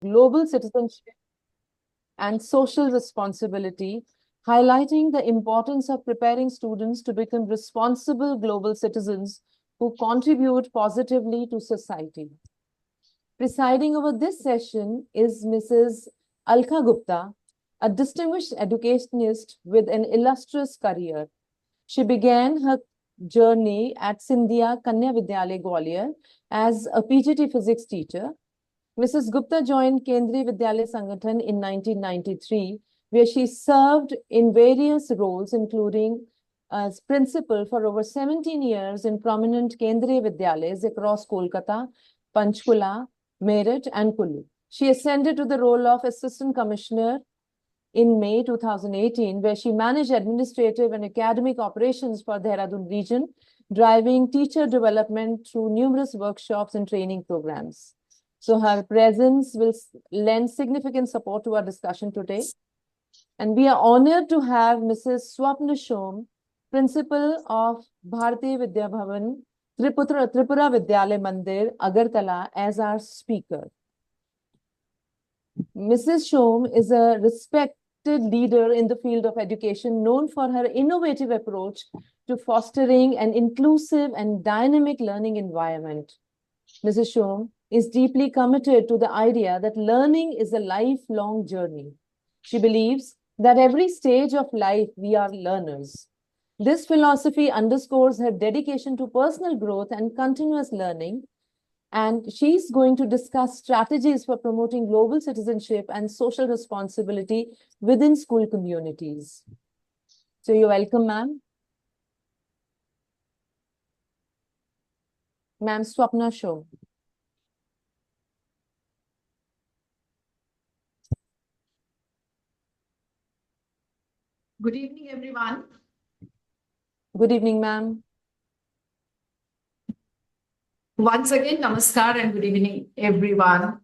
global citizenship and social responsibility, highlighting the importance of preparing students to become responsible global citizens who contribute positively to society. Presiding over this session is Mrs. Alka Gupta, a distinguished educationist with an illustrious career. She began her journey at Sindhya Kanya Vidyalaya Gwalior as a PGT physics teacher. Mrs. Gupta joined Kendriya Vidyalaya Sangathan in 1993, where she served in various roles, including as principal for over 17 years in prominent Kendriya Vidyalayas across Kolkata, Panchkula, Meerut, and Kullu. She ascended to the role of Assistant Commissioner in May 2018, where she managed administrative and academic operations for the Dehradun region, driving teacher development through numerous workshops and training programs. So her presence will lend significant support to our discussion today. And we are honored to have Mrs. Swapna Shome, Principal of Bharatiya Vidya Bhavan, Tripura Vidyalaya Mandir, Agartala, as our speaker. Mrs. Shome is a respected leader in the field of education, known for her innovative approach to fostering an inclusive and dynamic learning environment. Mrs. Shome is deeply committed to the idea that learning is a lifelong journey. She believes that every stage of life we are learners. This philosophy underscores her dedication to personal growth and continuous learning, and she's going to discuss strategies for promoting global citizenship and social responsibility within school communities. So you're welcome, ma'am. Ma'am Swapna Shome. Good evening, everyone. Good evening, ma'am. Once again, namaskar and good evening, everyone.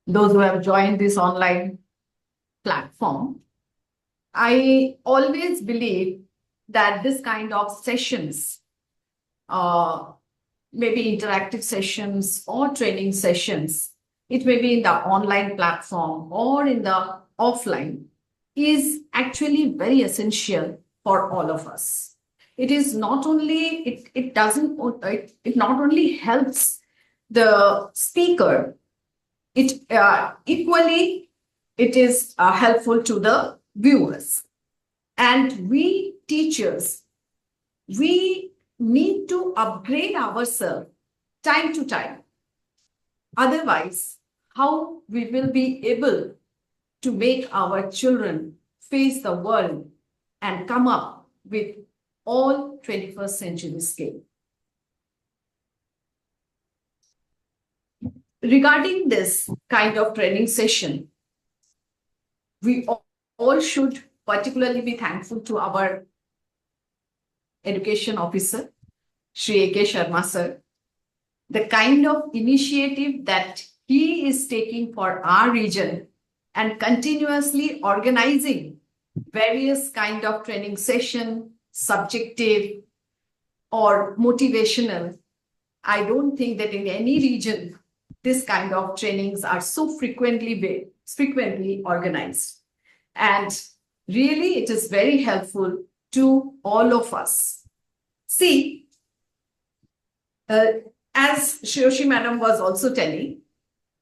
Those who have joined this online platform. I always believe that this kind of sessions, maybe interactive sessions or training sessions, it may be in the online platform or in the offline, is actually very essential for all of us. It is not only, it not only helps the speaker, it equally, it is helpful to the viewers. And we teachers, we need to upgrade ourselves time to time. Otherwise, how we will be able to make our children face the world and come up with all 21st century skill. Regarding this kind of training session, we all should particularly be thankful to our education officer, Shri A.K. Sharma sir, the kind of initiative that he is taking for our region and continuously organizing various kind of training session, subjective or motivational. I don't think that in any region, this kind of trainings are so frequently organized. And really, it is very helpful to all of us. See, as Shioshi Madam was also telling,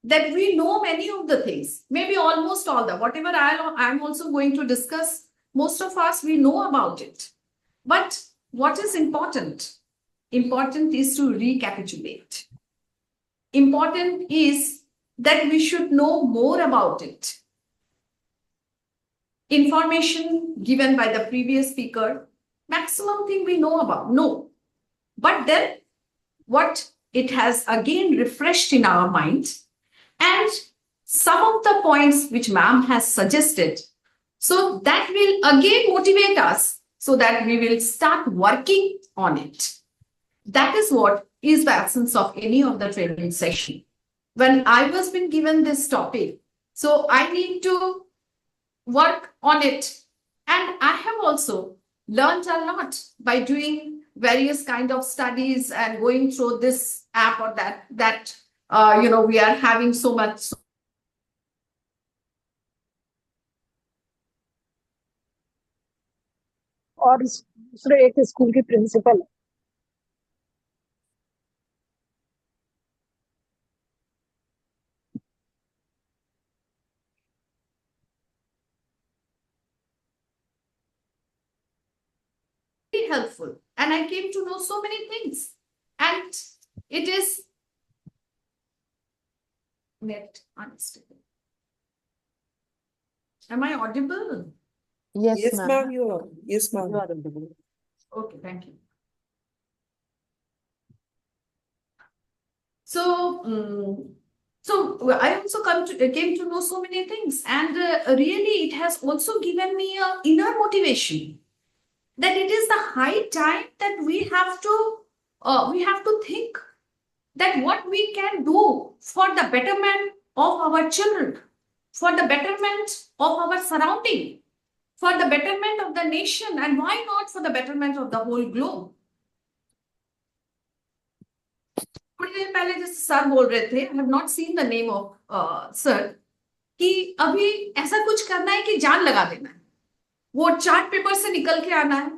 that we know many of the things, maybe almost all the, whatever I'm also going to discuss, most of us, we know about it. But what is important? Important is to recapitulate. Important is that we should know more about it. Information given by the previous speaker, maximum thing we know about, no. But then what it has again refreshed in our mind, and some of the points which ma'am has suggested, so that will again motivate us so that we will start working on it. That is what is the essence of any of the training session. When I was been given this topic, so I need to work on it. And I have also learned a lot by doing various kind of studies and going through this app or that we are having so much और दूसरे एक school की principal. Helpful, and I came to know so many things, and it is net unstable. Am I audible? Yes, ma'am, ma'am. you are. Yes, ma'am. You are audible. Okay, thank you. So I also came to know so many things, and really it has also given me a inner motivation that it is the high time that we have to think that what we can do for the betterment of our children, for the betterment of our surrounding, for the betterment of the nation, and why not for the betterment of the whole globe. थोड़ी देर पहले जैसे sir बोल रहे थे, I have not seen the name of sir, कि अभी ऐसा कुछ करना है कि जान लगा देना है, वो चार्ट पेपर से निकल के आना है,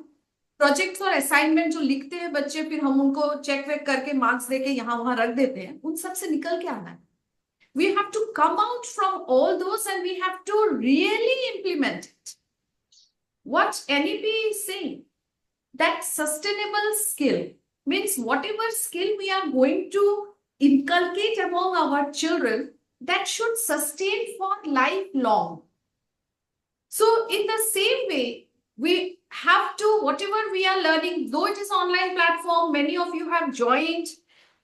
प्रोजेक्ट और असाइनमेंट जो लिखते हैं बच्चे, फिर हम उनको चेक वेक करके मार्क्स देके यहाँ वहां रख देते हैं, उन सब से निकल के आना है. We have to come out from all those and we have to really implement it. What NEP is saying, that sustainable skill means whatever skill we are going to inculcate among our children, that should sustain for lifelong. So in the same way, we have to, whatever we are learning, though it is online platform, many of you have joined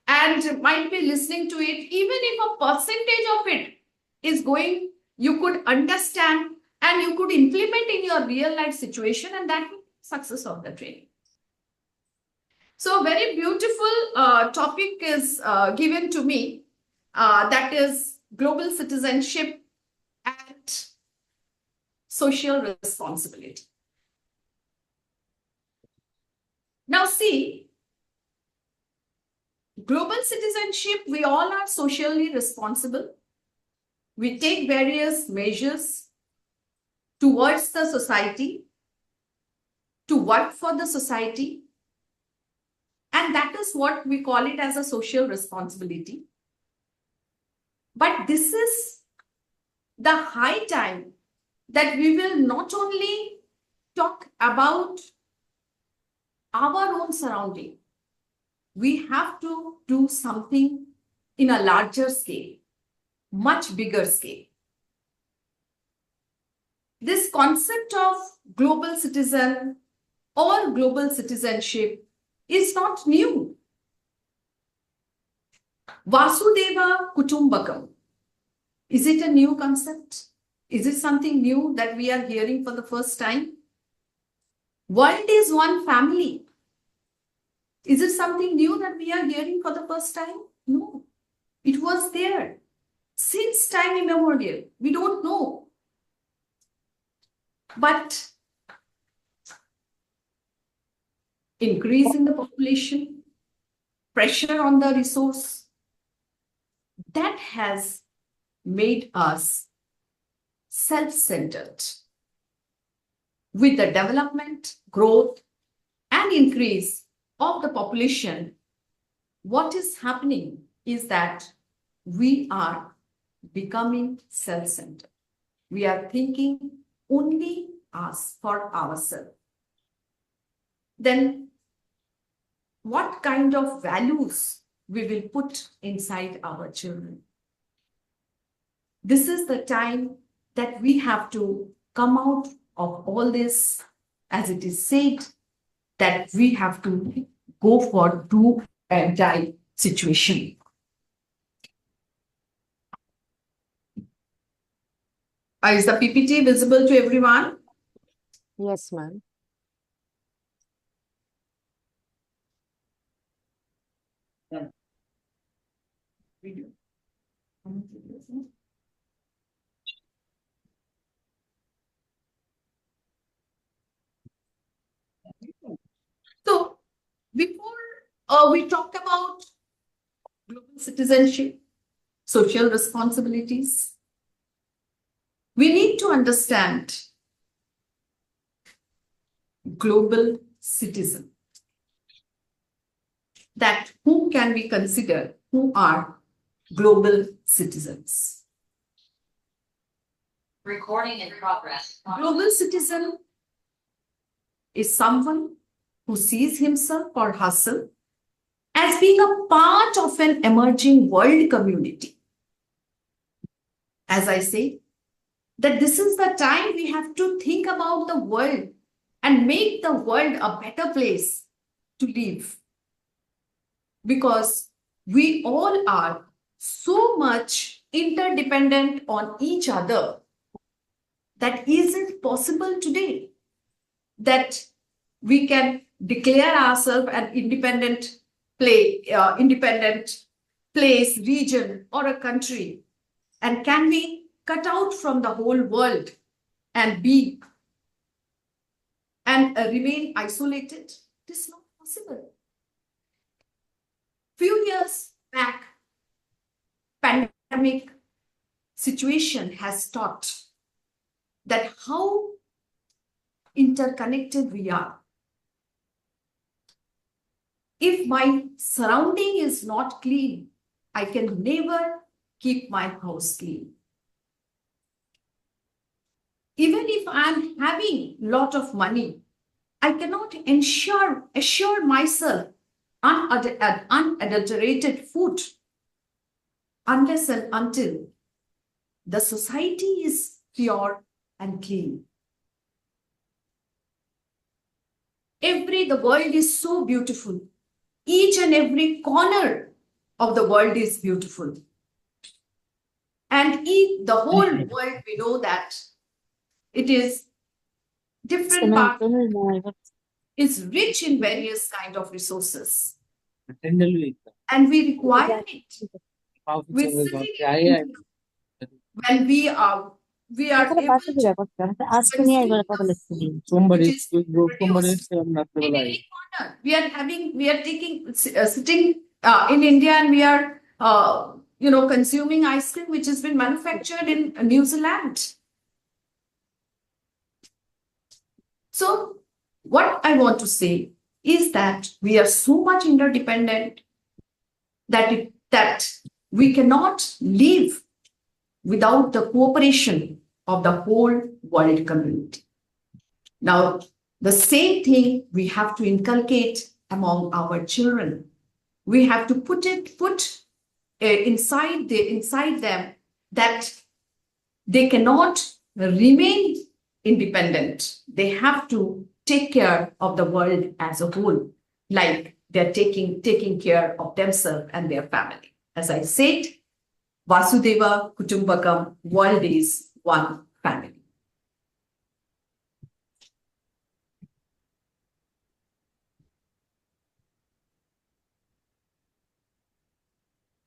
and might be listening to it, even if a percentage of it is going, you could understand and you could implement in your real life situation, and that will be success of the training. So very beautiful topic is given to me, that is global citizenship and social responsibility. Now see, global citizenship, we all are socially responsible. We take various measures towards the society, to work for the society, and that is what we call it as a social responsibility. But this is the high time that we will not only talk about our own surrounding, we have to do something in a larger scale, much bigger scale. This concept of global citizen or global citizenship is not new. Vasudeva Kutumbakam. Is it a new concept? Is it something new that we are hearing for the first time? World is one family. Is it something new that we are hearing for the first time? No. It was there since time immemorial. We don't know. But increase in the population, pressure on the resource, that has made us self-centered. With the development, growth, and increase of the population, what is happening is that we are becoming self-centered. We are thinking only us for ourselves. Then what kind of values we will put inside our children? This is the time that we have to come out of all this, as it is said, that we have to go for do and die situation. Is the PPT visible to everyone? Yes, ma'am. So before we talk about global citizenship, social responsibilities, we need to understand global citizen? That who can we consider who are global citizens? Recording in progress. Global citizen is someone who sees himself or herself as being a part of an emerging world community. As I say, that this is the time we have to think about the world and make the world a better place to live. Because we all are so much interdependent on each other that isn't possible today. That we can declare ourselves an independent place, region, or a country. And can we cut out from the whole world and be and remain isolated? It is not possible. Few years back, pandemic situation has taught that how interconnected we are. If my surrounding is not clean, I can never keep my house clean. Even if I'm having a lot of money, I cannot assure myself unadulterated food unless and until the society is pure and clean. The world is so beautiful. Each and every corner of the world is beautiful. And in the whole world, we know that it is different part is rich in various kind of resources. And we require it. We're sitting in, when we are able to we are taking sitting in India, and we are consuming ice cream which has been manufactured in New Zealand. So what I want to say is that we are so much interdependent that we cannot live without the cooperation of the whole world community. Now, the same thing we have to inculcate among our children. We have to put inside them that they cannot remain independent. They have to take care of the world as a whole, like they're taking care of themselves and their family. As I said, Vasudeva Kutumbakam, world is one family.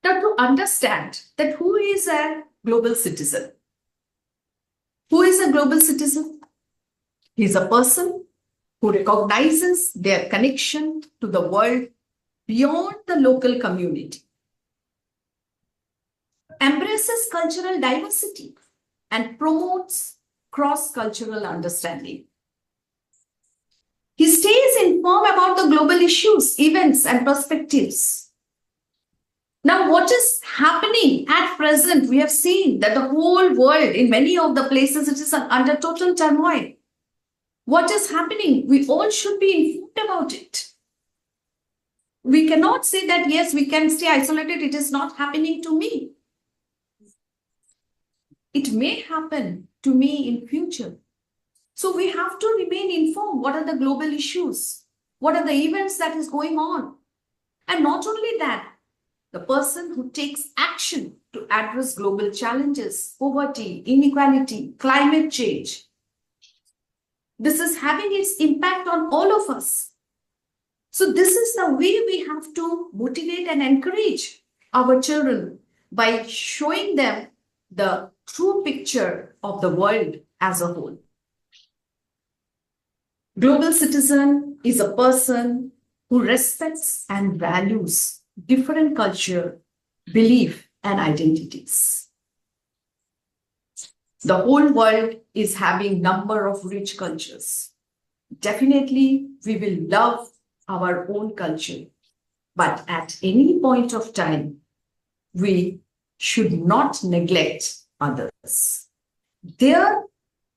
Now, to understand that who is a global citizen? Who is a global citizen? He is a person who recognizes their connection to the world beyond the local community, embraces cultural diversity, and promotes cross-cultural understanding. He stays informed about the global issues, events, and perspectives. Now, what is happening at present? We have seen that the whole world, in many of the places, it is under total turmoil. What is happening? We all should be informed about it. We cannot say that, yes, we can stay isolated. It is not happening to me. It may happen to me in future. So we have to remain informed. What are the global issues? What are the events that is going on? And not only that, the person who takes action to address global challenges, poverty, inequality, climate change. This is having its impact on all of us. So this is the way we have to motivate and encourage our children by showing them the true picture of the world as a whole. Global citizen is a person who respects and values different culture, belief, and identities. The whole world is having number of rich cultures. definitely we will love our own culture. But at any point of time, we should not neglect others. There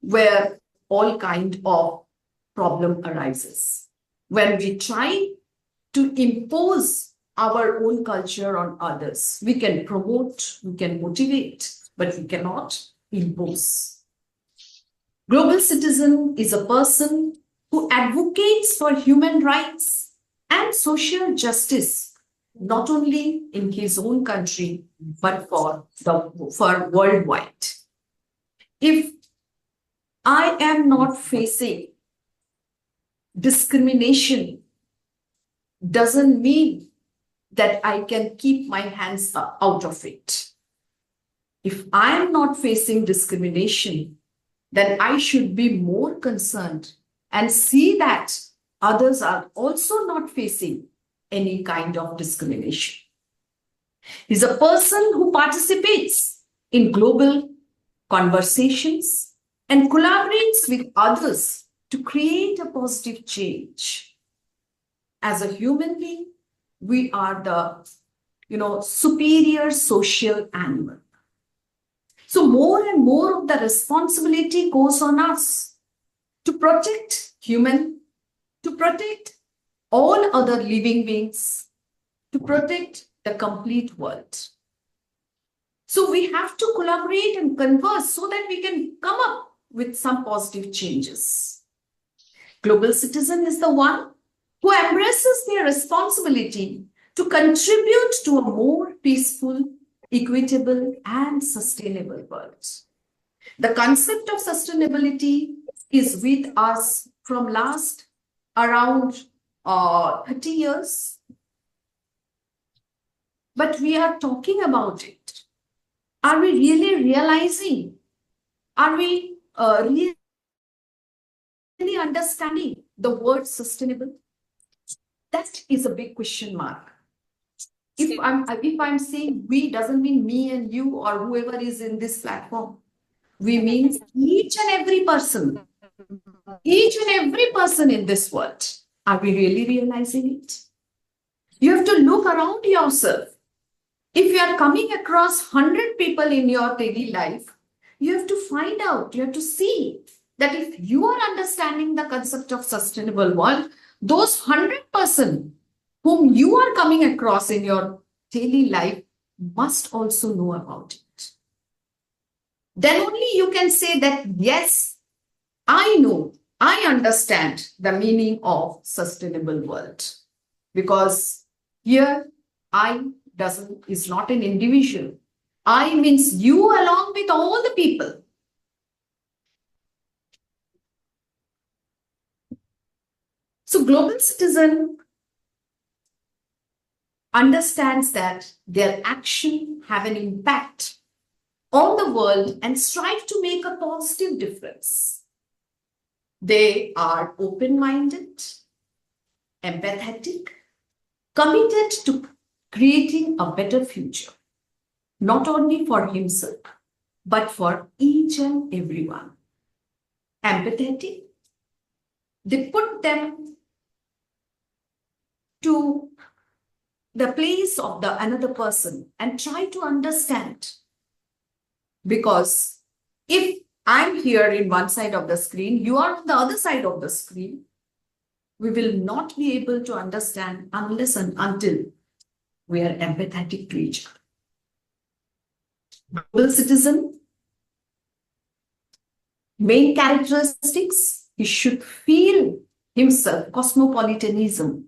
where all kind of problem arises. When we try to impose our own culture on others, we can promote, we can motivate, but we cannot impose. Global citizen is a person who advocates for human rights and social justice, not only in his own country, but for worldwide. If I am not facing discrimination, doesn't mean that I can keep my hands out of it. If I am not facing discrimination, then I should be more concerned and see that others are also not facing any kind of discrimination. He's a person who participates in global conversations and collaborates with others to create a positive change. As a human being, we are the superior social animal. So more and more of the responsibility goes on us to protect to protect all other living beings, to protect the complete world. So we have to collaborate and converse so that we can come up with some positive changes. Global citizen is the one who embraces their responsibility to contribute to a more peaceful, equitable, and sustainable world. The concept of sustainability is with us from last around 30 years. But we are talking about it. Are we really realizing? Are we really understanding the word sustainable? That is a big question mark. If I'm saying we, doesn't mean me and you or whoever is in this platform. We mean each and every person in this world. Are we really realizing it? You have to look around yourself. If you are coming across 100 people in your daily life, you have to find out, you have to see that if you are understanding the concept of sustainable world, those 100% whom you are coming across in your daily life must also know about it. Then only you can say that, yes, I know, I understand the meaning of sustainable world. Because here, I is not an individual. I means you along with all the people. So global citizen understands that their action have an impact on the world and strive to make a positive difference. They are open-minded, empathetic, committed to creating a better future, not only for himself, but for each and everyone. Empathetic, they put them to the place of the another person and try to understand. Because if I'm here in one side of the screen, you are on the other side of the screen, we will not be able to understand unless and until we are empathetic to each other. Global citizen, main characteristics, he should feel himself, cosmopolitanism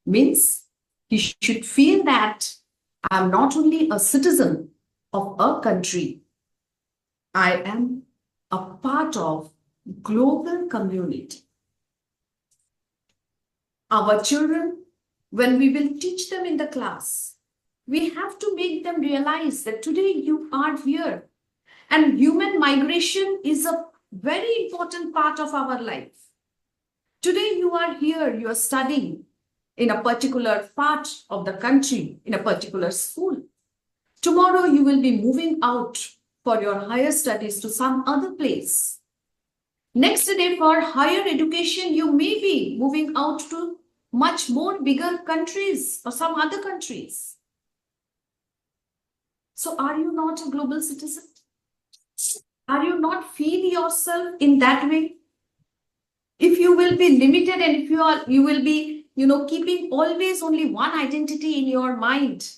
means he should feel that I'm not only a citizen of a country, I am a part of global community. Our children, when we will teach them in the class, we have to make them realize that today you are here and human migration is a very important part of our life. Today you are here, you are studying in a particular part of the country, in a particular school. Tomorrow you will be moving out for your higher studies to some other place. Next day, for higher education, you may be moving out to much more bigger countries or some other countries. So are you not a global citizen? Are you not feel yourself in that way? If you will be limited and if you will be, keeping always only one identity in your mind,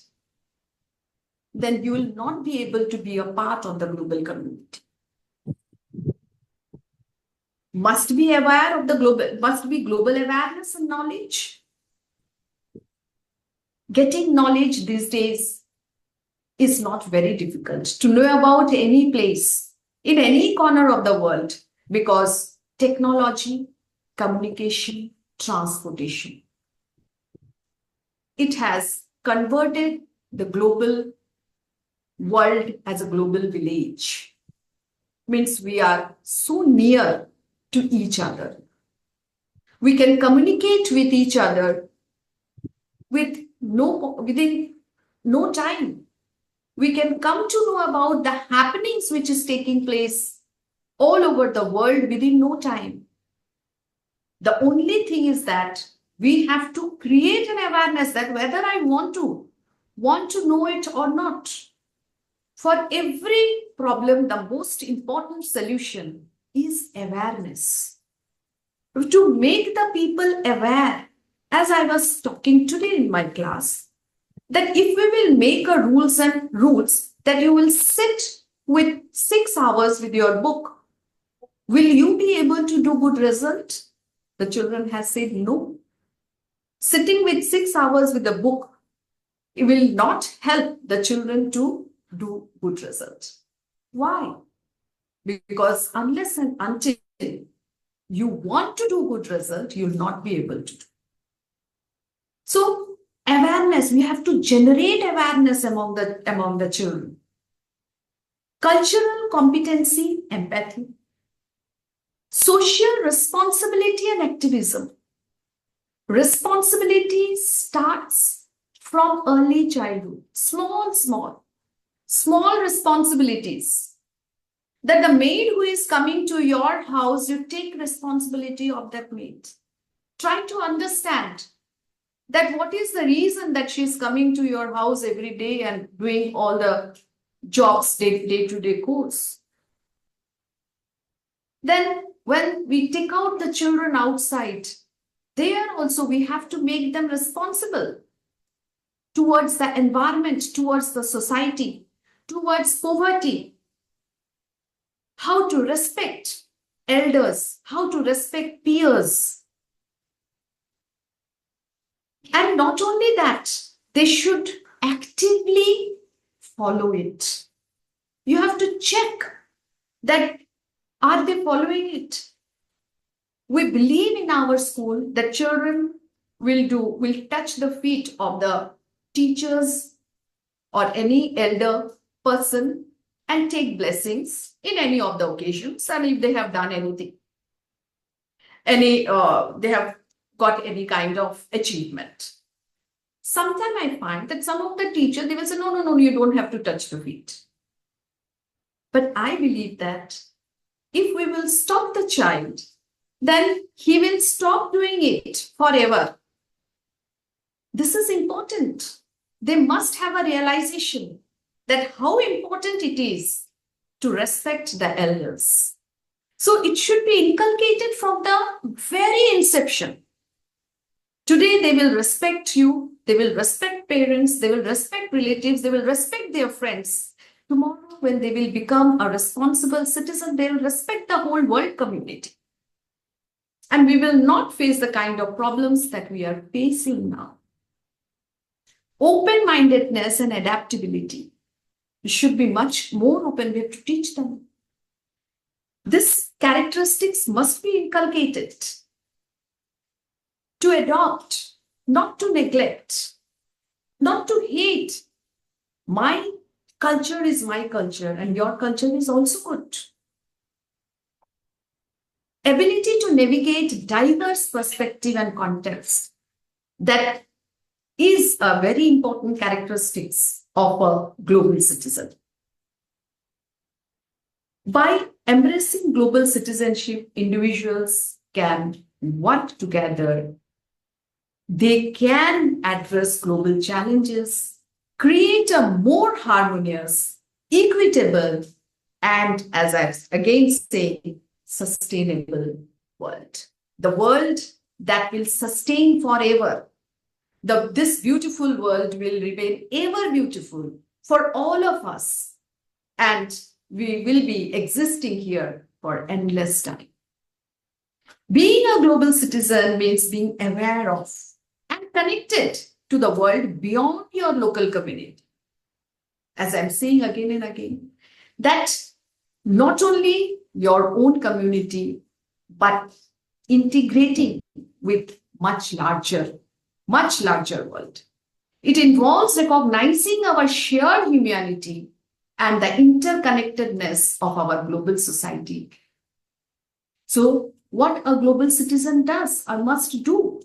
then you will not be able to be a part of the global community. Must be aware of the global, must be global awareness and knowledge. Getting knowledge these days is not very difficult to know about any place in any corner of the world because technology, communication, transportation, it has converted the global world as a global village. Means we are so near to each other. We can communicate with each other within no time. We can come to know about the happenings which is taking place all over the world within no time. The only thing is that we have to create an awareness that whether I want to know it or not. For every problem, the most important solution is awareness. To make the people aware, as I was talking today in my class, that if we will make a rules that you will sit with 6 hours with your book, will you be able to do good result? The children have said no. Sitting with 6 hours with a book, it will not help the children to do good result. Why? Because unless and until you want to do good result, you will not be able to do. So awareness, we have to generate awareness among the children. Cultural competency, empathy, social responsibility and activism. Responsibility starts from early childhood, small responsibilities. That the maid who is coming to your house, you take responsibility of that maid. Try to understand that what is the reason that she is coming to your house every day and doing all the jobs day-to-day course. Then when we take out the children outside, there also we have to make them responsible towards the environment, towards the society, towards poverty. How to respect elders, how to respect peers. And not only that, they should actively follow it. You have to check that are they following it? We believe in our school that children will touch the feet of the teachers or any elder person and take blessings in any of the occasions, and if they have done anything, they have got any kind of achievement. Sometimes I find that some of the teachers, they will say, no, you don't have to touch the feet. But I believe that if we will stop the child, then he will stop doing it forever. This is important. They must have a realization that how important it is to respect the elders. So it should be inculcated from the very inception. Today they will respect you, they will respect parents, they will respect relatives, they will respect their friends. Tomorrow when they will become a responsible citizen, they will respect the whole world community. And we will not face the kind of problems that we are facing now. Open-mindedness and adaptability. We should be much more open. We have to teach them. These characteristics must be inculcated. To adopt, not to neglect, not to hate. My culture is my culture and your culture is also good. Ability to navigate diverse perspective and context. That is a very important characteristics of a global citizen. By embracing global citizenship, individuals can work together. They can address global challenges, create a more harmonious, equitable, and, as I again say, sustainable world. The world that will sustain forever. This beautiful world will remain ever beautiful for all of us, and we will be existing here for endless time. Being a global citizen means being aware of and connected to the world beyond your local community. As I'm saying again and again, that not only your own community, but integrating with much larger world. It involves recognizing our shared humanity and the interconnectedness of our global society. So, what a global citizen does or must do?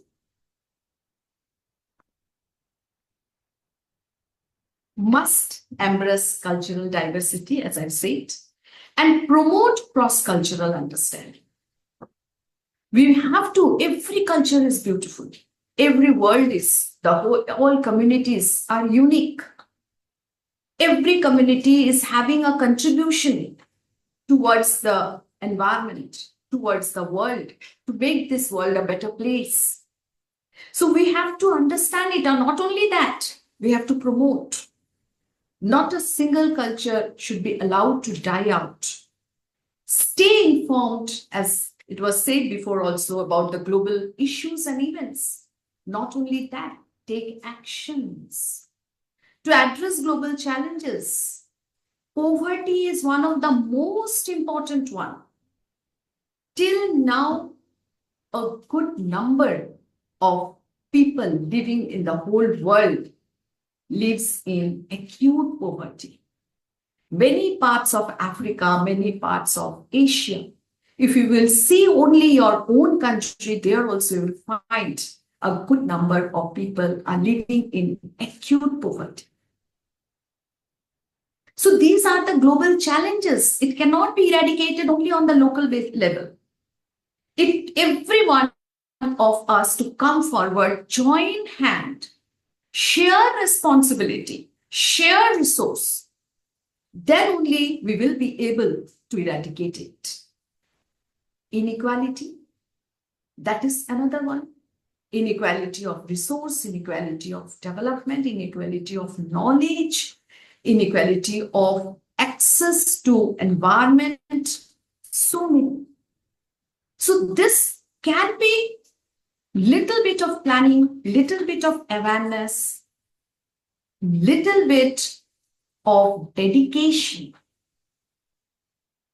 Must embrace cultural diversity, as I've said, and promote cross-cultural understanding. We have to, every culture is beautiful. Every world is, all communities are unique. Every community is having a contribution towards the environment, towards the world, to make this world a better place. So we have to understand it, and not only that, we have to promote. Not a single culture should be allowed to die out. Stay informed, as it was said before also, about the global issues and events. Not only that, take actions to address global challenges. Poverty is one of the most important one. Till now, a good number of people living in the whole world lives in acute poverty. Many parts of Africa, many parts of Asia, if you will see only your own country, there also you will find a good number of people are living in acute poverty. So these are the global challenges. It cannot be eradicated only on the local level. Every one of us to come forward, join hand, share responsibility, share resource, then only we will be able to eradicate it. Inequality, that is another one. Inequality of resource, inequality of development, inequality of knowledge, inequality of access to environment, so many. So this can be little bit of planning, little bit of awareness, little bit of dedication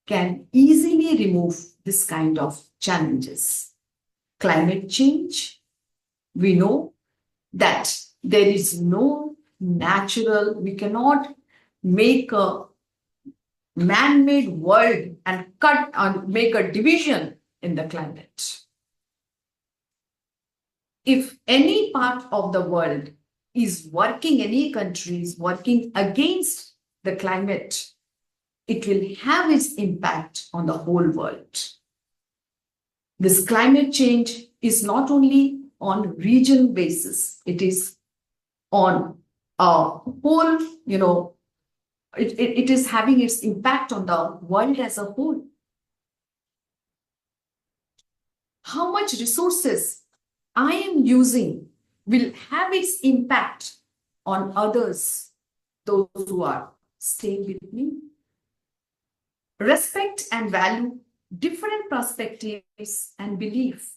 can easily remove this kind of challenges. Climate change, we know that there is no natural, we cannot make a man-made world and cut and make a division in the climate. If any part of the world is working, any country is working against the climate, it will have its impact on the whole world. This climate change is not only on region basis, it is on a whole, it is having its impact on the world as a whole. How much resources I am using will have its impact on others, those who are staying with me. Respect and value different perspectives and belief.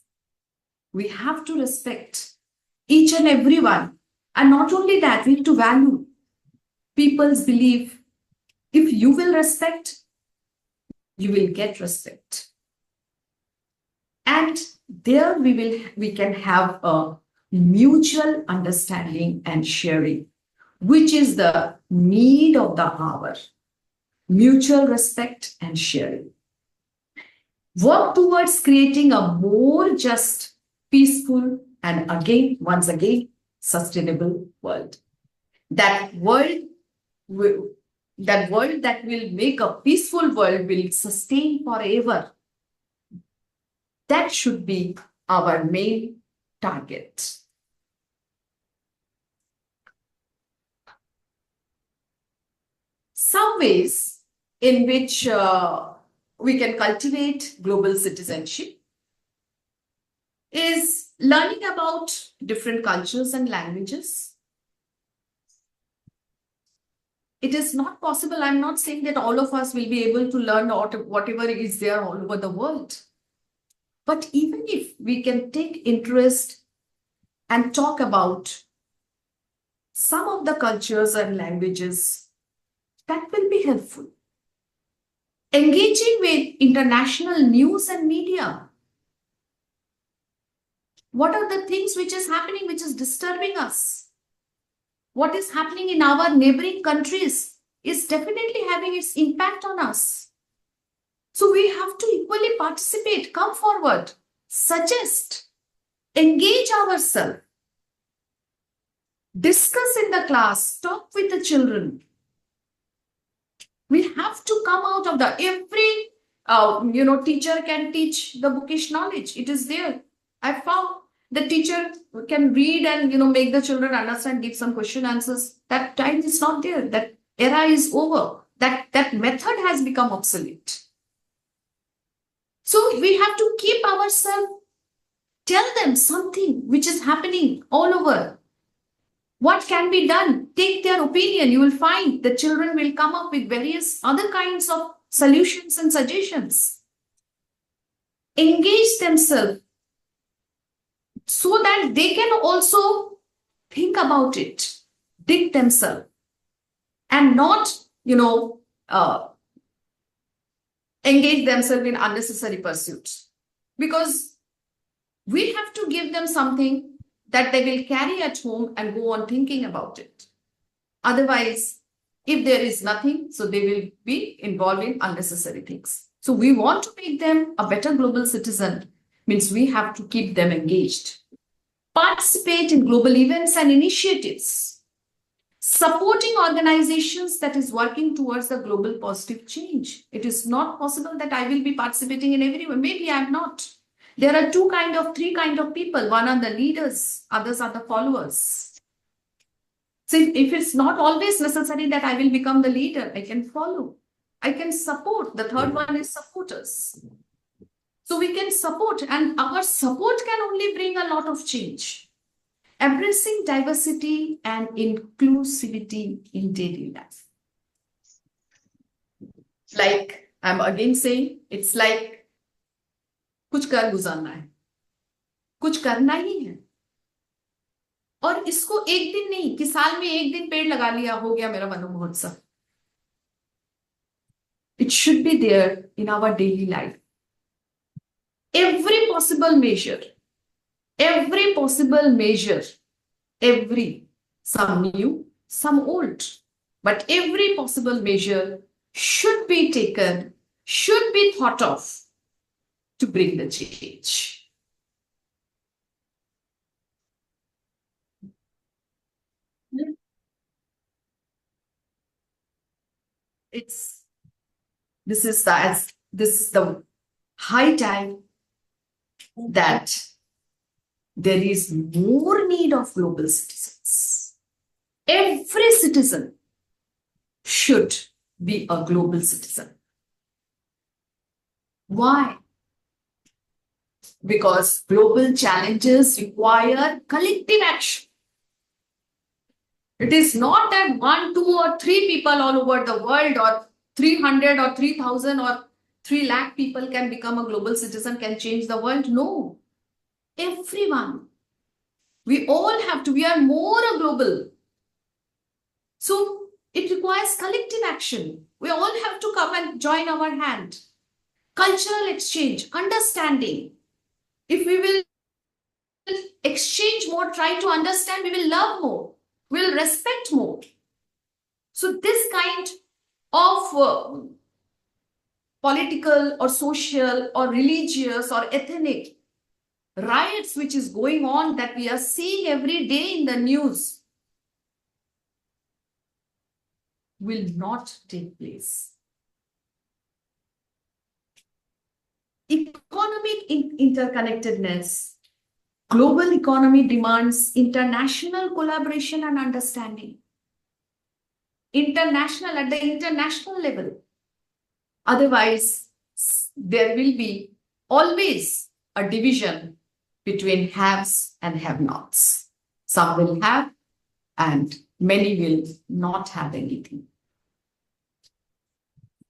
We have to respect each and everyone. And not only that, we have to value people's belief. If you will respect, you will get respect. And there we can have a mutual understanding and sharing, which is the need of the hour. Mutual respect and sharing. Work towards creating a more just, peaceful, and once again, sustainable world. That world that world that will make a peaceful world will sustain forever. That should be our main target. Some ways in which we can cultivate global citizenship is learning about different cultures and languages. It is not possible. I'm not saying that all of us will be able to learn whatever is there all over the world. But even if we can take interest and talk about some of the cultures and languages, that will be helpful. Engaging with international news and media. What are the things which is happening, which is disturbing us? What is happening in our neighboring countries is definitely having its impact on us. So we have to equally participate, come forward, suggest, engage ourselves, discuss in the class, talk with the children. We have to come out of the every teacher can teach the bookish knowledge. It is there. I found the teacher can read and make the children understand, give some question answers. That time is not there. That era is over. That method has become obsolete. So we have to keep ourselves, tell them something which is happening all over. What can be done? Take their opinion. You will find the children will come up with various other kinds of solutions and suggestions. Engage themselves so that they can also think about it, dig themselves, and not, engage themselves in unnecessary pursuits. Because we have to give them something that they will carry at home and go on thinking about it. Otherwise, if there is nothing, so they will be involved in unnecessary things. So we want to make them a better global citizen, means we have to keep them engaged. Participate in global events and initiatives. Supporting organizations that is working towards a global positive change. It is not possible that I will be participating in everywhere. Maybe I'm not. There are three kind of people. One are the leaders, others are the followers. So if it's not always necessary that I will become the leader, I can follow. I can support. The third one is supporters. So we can support, and our support can only bring a lot of change. Embracing diversity and inclusivity in daily life. Like I'm again saying, it's like कुछ कर गुजरना है, कुछ करना ही है, और इसको एक दिन नहीं कि साल में एक दिन पेड़ लगा लिया हो गया मेरा वन महोत्सव. It should be there in our daily life. Every possible measure, some new, some old, but every possible measure should be taken, should be thought of to bring the change. This is the high time that there is more need of global citizens. Every citizen should be a global citizen. Why? Because global challenges require collective action. It is not that 1, 2, or 3 people all over the world, or 300 or 3,000 or 3 lakh people can become a global citizen, can change the world. No. Everyone. We all have to. We are more a global. So it requires collective action. We all have to come and join our hand. Cultural exchange, understanding. If we will exchange more, try to understand, we will love more, we will respect more. So this kind of political or social or religious or ethnic riots which is going on, that we are seeing every day in the news, will not take place. Economic interconnectedness. Global economy demands international collaboration and understanding. International at the international level. Otherwise, there will be always a division between haves and have-nots. Some will have and many will not have anything.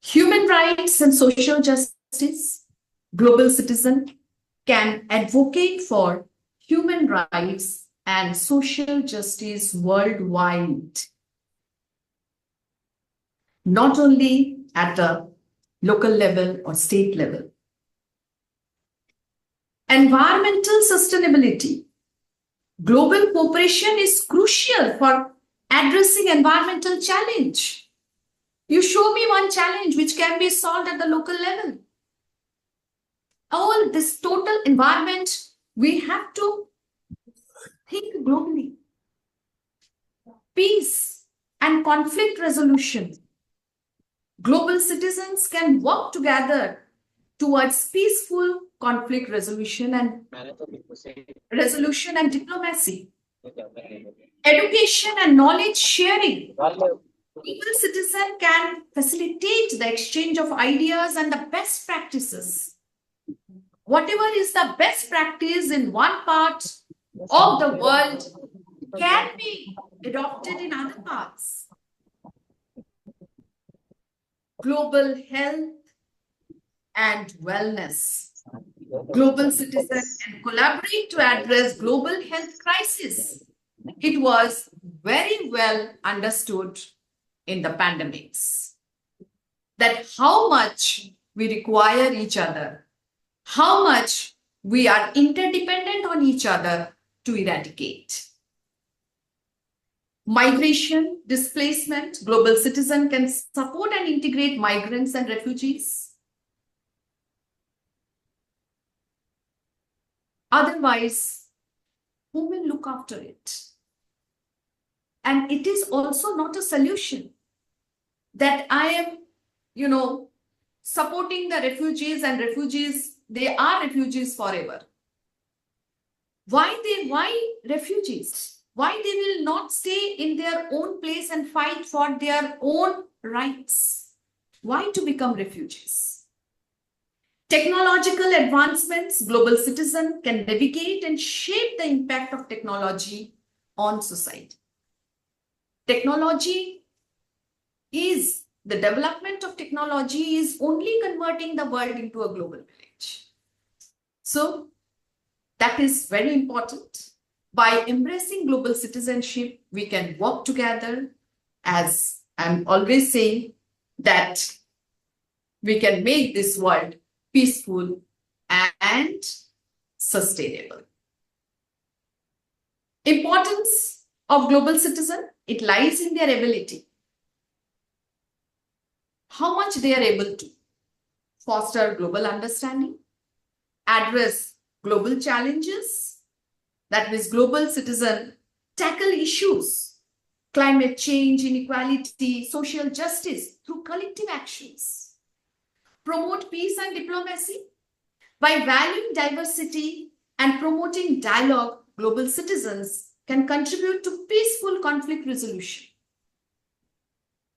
Human rights and social justice. Global citizen can advocate for human rights and social justice worldwide. Not only at a local level or state level. Environmental sustainability. Global cooperation is crucial for addressing environmental challenge. You show me one challenge which can be solved at the local level. All this total environment, we have to think globally. Peace and conflict resolution. Global citizens can work together towards peaceful conflict resolution and diplomacy. Education and knowledge sharing. Global citizen can facilitate the exchange of ideas and the best practices. Whatever is the best practice in one part of the world can be adopted in other parts. Global health and wellness. Global citizens can collaborate to address global health crisis. It was very well understood in the pandemics that how much we require each other, how much we are interdependent on each other to eradicate. Migration, displacement, global citizen can support and integrate migrants and refugees. Otherwise, who will look after it? And it is also not a solution that I am, supporting the refugees and refugees, they are refugees forever. Why refugees? Why they will not stay in their own place and fight for their own rights? Why to become refugees? Technological advancements, global citizen can navigate and shape the impact of technology on society. The development of technology is only converting the world into a global village. So that is very important. By embracing global citizenship, we can work together, as I'm always saying, that we can make this world peaceful and sustainable. Importance of global citizen, it lies in their ability. How much they are able to foster global understanding, address global challenges, that means global citizen tackle issues, climate change, inequality, social justice through collective actions, promote peace and diplomacy. By valuing diversity and promoting dialogue, global citizens can contribute to peaceful conflict resolution.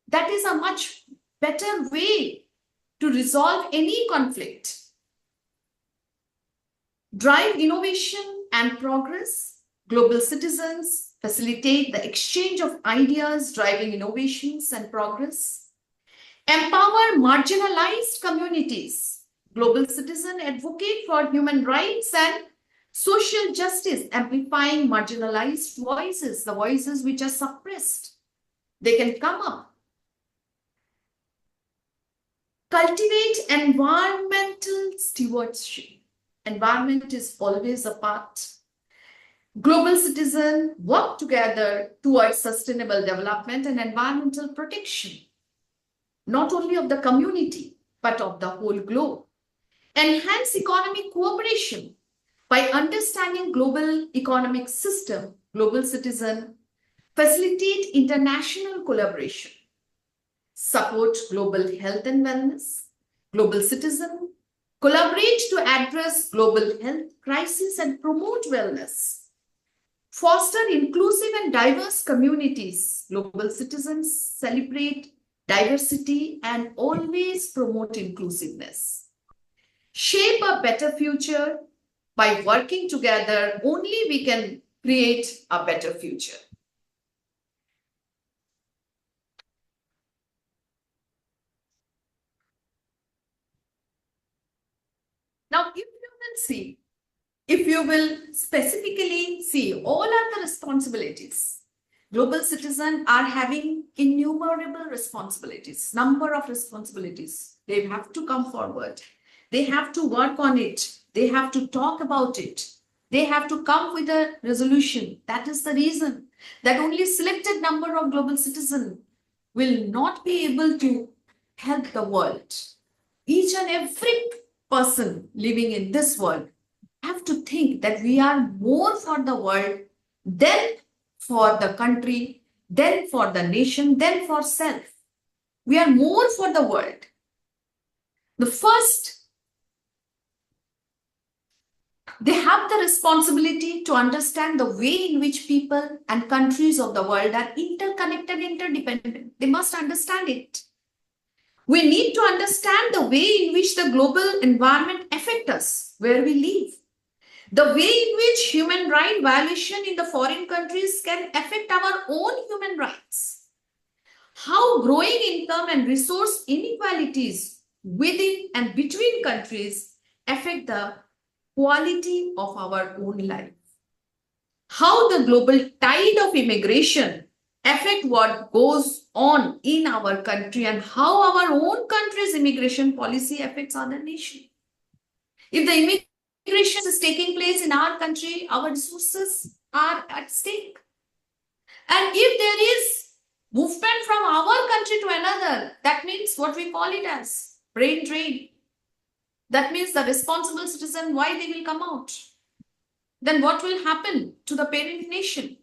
That is a much better way to resolve any conflict. Drive innovation and progress. Global citizens facilitate the exchange of ideas, driving innovations and progress. Empower marginalized communities. Global citizen advocate for human rights and social justice, amplifying marginalized voices, the voices which are suppressed. They can come up. Cultivate environmental stewardship. Environment is always a part. Global citizens work together towards sustainable development and environmental protection, not only of the community, but of the whole globe. Enhance economic cooperation. By understanding global economic system, global citizen facilitate international collaboration. support global health and wellness, global citizen, collaborate to address global health crisis and promote wellness, foster inclusive and diverse communities. Global citizens celebrate diversity and always promote inclusiveness. Shape a better future. By working together, only we can create a better future. Now, if you will specifically see, all are the responsibilities. Global citizens are having innumerable responsibilities, number of responsibilities. They have to come forward. They have to work on it. They have to talk about it. They have to come with a resolution. That is the reason that only selected number of global citizens will not be able to help the world. Each and every person living in this world have to think that we are more for the world than for the country, than for the nation, than for self. We are more for the world. The first, they have the responsibility to understand the way in which people and countries of the world are interconnected, interdependent. They must understand it. We need to understand the way in which the global environment affects us, where we live. The way in which human right violation in the foreign countries can affect our own human rights. How growing income and resource inequalities within and between countries affect the quality of our own life. How the global tide of immigration affect what goes on in our country and how our own country's immigration policy affects other nations. If the immigration is taking place in our country, our resources are at stake. And if there is movement from our country to another, that means what we call it as brain drain. That means the responsible citizen, why they will come out? Then what will happen to the parent nation?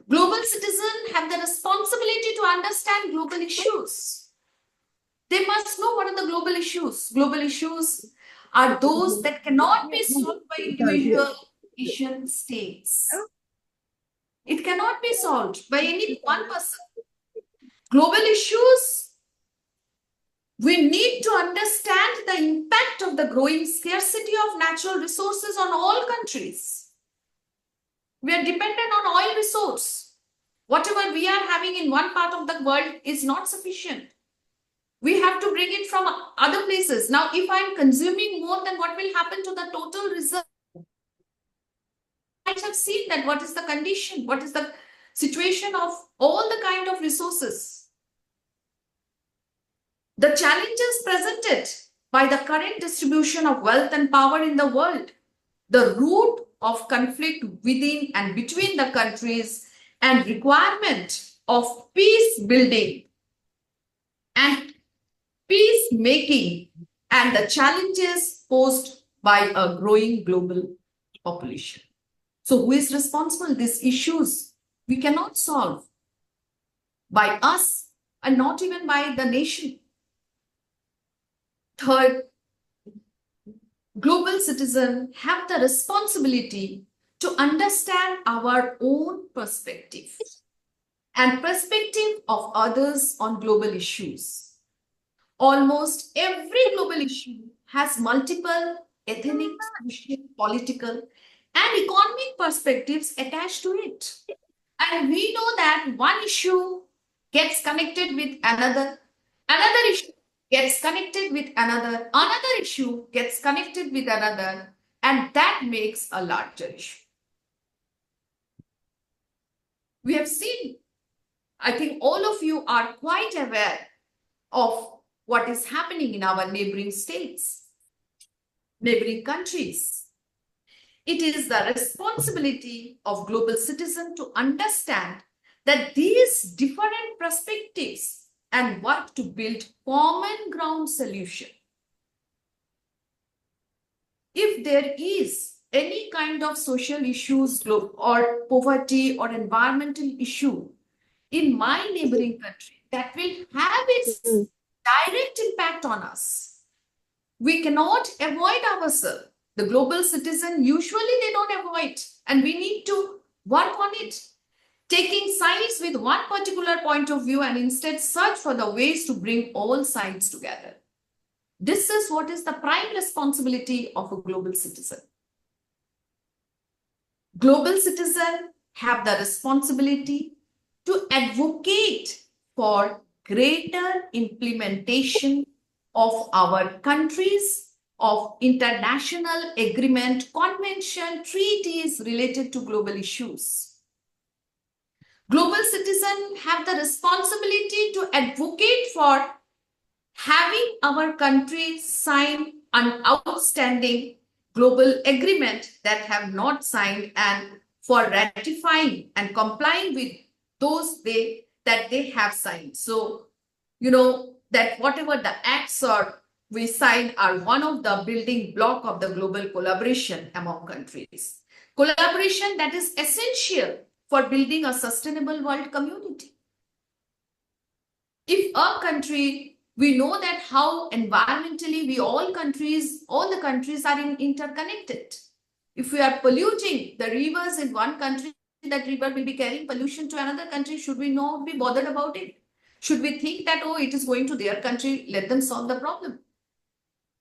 Global citizens have the responsibility to understand global issues. They must know what are the global issues. Global issues are those that cannot be solved by individual nation states. It cannot be solved by any one person. Global issues, we need to understand the impact of the growing scarcity of natural resources on all countries. We are dependent on oil resource. Whatever we are having in one part of the world is not sufficient. We have to bring it from other places. Now, if I am consuming more, then what will happen to the total reserve? I have seen that what is the condition, what is the situation of all the kind of resources. The challenges presented by the current distribution of wealth and power in the world, the root of conflict within and between the countries, and requirement of peace building and peacemaking, and the challenges posed by a growing global population. So who is responsible? These issues we cannot solve by us and not even by the nation. Third, global citizens have the responsibility to understand our own perspective and perspective of others on global issues. Almost every global issue has multiple ethnic, social, political, and economic perspectives attached to it. And we know that one issue gets connected with another issue gets connected with another issue gets connected with another, and that makes a larger issue. We have seen, I think all of you are quite aware of what is happening in our neighboring states, neighboring countries. It is the responsibility of global citizens to understand that these different perspectives and work to build common ground solution. If there is any kind of social issues or poverty or environmental issue in my neighboring country, that will have its direct impact on us. We cannot avoid ourselves. The global citizen, usually they don't avoid, and we need to work on it, taking sides with one particular point of view and instead search for the ways to bring all sides together. This is what is the prime responsibility of a global citizen. Global citizens have the responsibility to advocate for greater implementation of our countries, of international agreement, convention, treaties related to global issues. Global citizens have the responsibility to advocate for having our country sign an outstanding global agreement that have not signed, and for ratifying and complying with those that they have signed. So, that whatever the acts or we sign are one of the building block of the global collaboration among countries. Collaboration that is essential for building a sustainable world community. If a country, we know that how environmentally all the countries are interconnected. If we are polluting the rivers in one country, that river will be carrying pollution to another country. Should we not be bothered about it? Should we think that, oh, it is going to their country, let them solve the problem?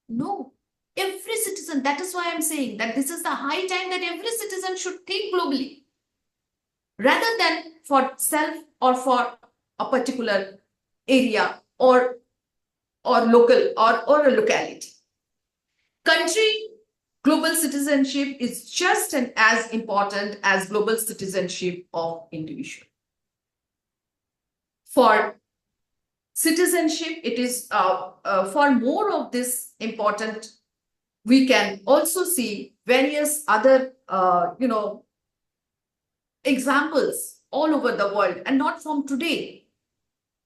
No. Every citizen, that is why I'm saying that this is the high time that every citizen should think globally, rather than for self or for a particular area or local or a locality. Country global citizenship is just as important as global citizenship of individual. For citizenship, it is for more of this important. We can also see various other examples all over the world, and not from today.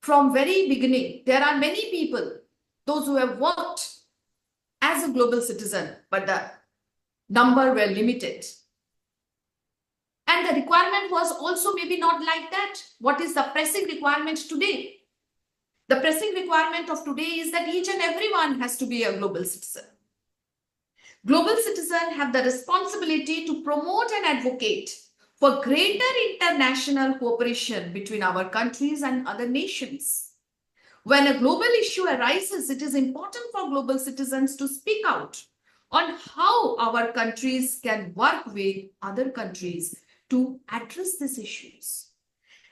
From very beginning, there are many people, those who have worked as a global citizen, but the number were limited. And the requirement was also maybe not like that. What is the pressing requirement today? The pressing requirement of today is that each and everyone has to be a global citizen. Global citizens have the responsibility to promote and advocate for greater international cooperation between our countries and other nations. When a global issue arises, it is important for global citizens to speak out on how our countries can work with other countries to address these issues,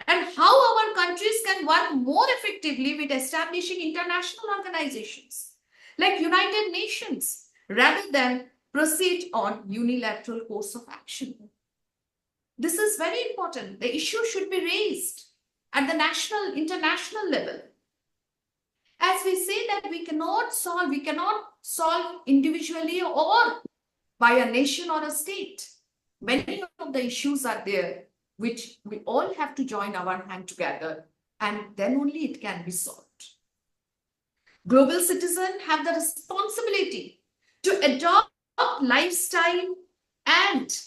and how our countries can work more effectively with establishing international organizations like United Nations, rather than proceed on unilateral course of action. This is very important. The issue should be raised at the national, international level. As we say that we cannot solve individually or by a nation or a state. Many of the issues are there, which we all have to join our hand together, and then only it can be solved. Global citizens have the responsibility to adopt lifestyle and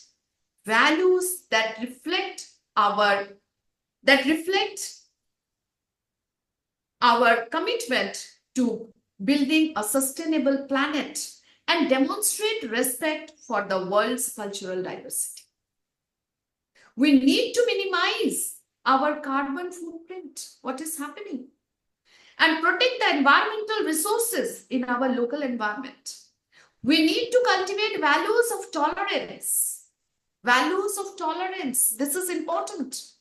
values that reflect our commitment to building a sustainable planet and demonstrate respect for the world's cultural diversity. We need to minimize our carbon footprint, what is happening, and protect the environmental resources in our local environment. We need to cultivate values of tolerance. Values of tolerance. This is important.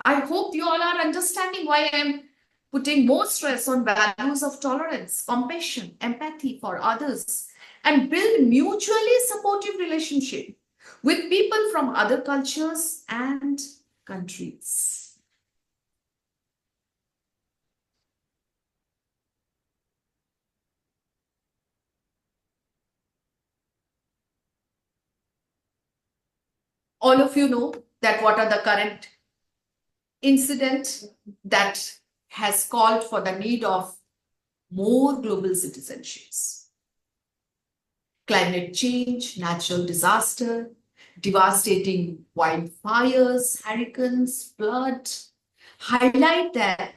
I hope you all are understanding why I am putting more stress on values of tolerance, compassion, empathy for others, and build mutually supportive relationship with people from other cultures and countries. All of you know that what are the current incidents that has called for the need of more global citizenships. Climate change, natural disaster, devastating wildfires, hurricanes, flood, highlight that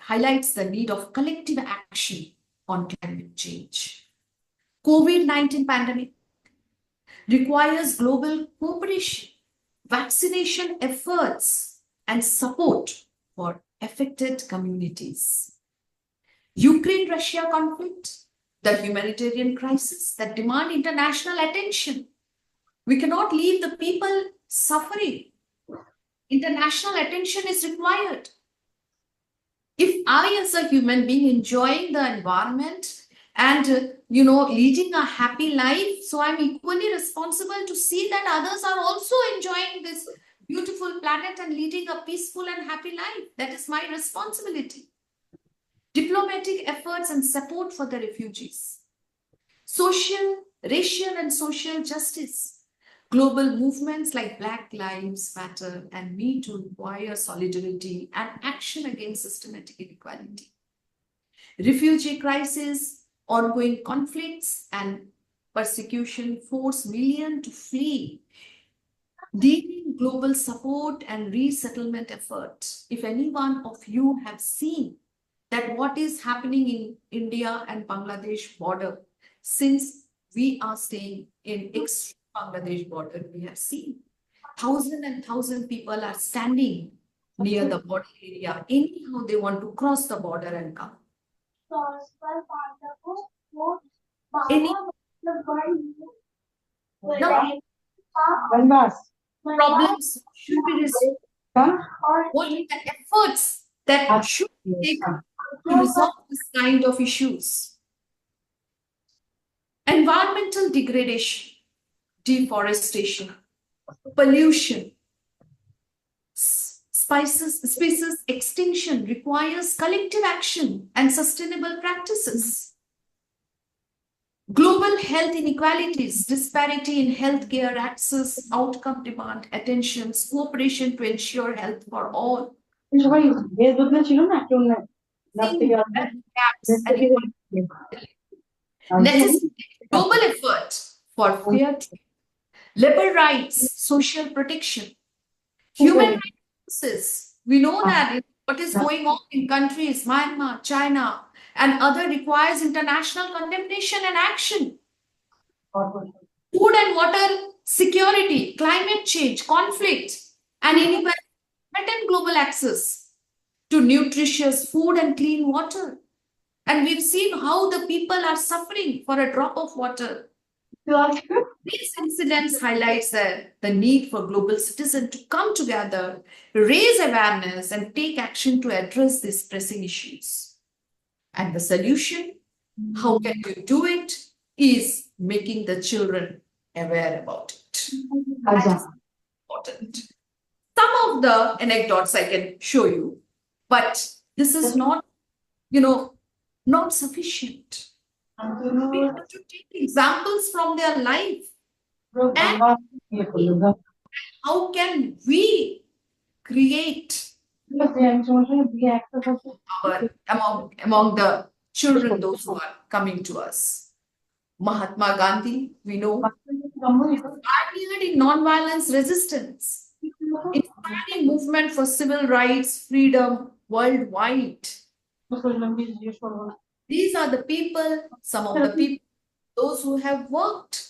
highlights the need of collective action on climate change. COVID-19 pandemic requires global cooperation, vaccination efforts, and support for affected communities. Ukraine-Russia conflict, the humanitarian crisis that demand international attention. We cannot leave the people suffering. International attention is required. If I, as a human being, enjoying the environment and leading a happy life, so I'm equally responsible to see that others are also enjoying this beautiful planet and leading a peaceful and happy life. That is my responsibility. Diplomatic efforts and support for the refugees. Social, racial, and social justice. Global movements like Black Lives Matter and Me Too require solidarity and action against systematic inequality. Refugee crisis, ongoing conflicts, and persecution force millions to flee. Needing global support and resettlement efforts. If any one of you have seen that what is happening in India and Bangladesh border, since we are staying in extreme Bangladesh border, we have seen thousands and thousands people are standing near the border area. Anyhow, they want to cross the border and come. Any problems should be resolved. What are the efforts that should be taken to resolve this kind of issues? Environmental degradation, deforestation, pollution, species extinction requires collective action and sustainable practices. Global health inequalities, disparity in healthcare access, outcome demand, attentions, cooperation to ensure health for all. Gaps and necessary global effort for fair trade, labor rights, social protection, human rights. We know that what is going on in countries, Myanmar, China, and other requires international condemnation and action. Food and water security, climate change, conflict, and inequality threaten global access to nutritious food and clean water. And we've seen how the people are suffering for a drop of water. These incidents highlight the need for global citizens to come together, raise awareness, and take action to address these pressing issues. And the solution, how can you do it, is making the children aware about it. That is important. Some of the anecdotes I can show you, but this is not, not sufficient. We have to take examples from their life. And how can we create among the children, those who are coming to us? Mahatma Gandhi, we know, pioneered in non-violence resistance, inspiring movement for civil rights, freedom worldwide. These are the people, some of the people, those who have worked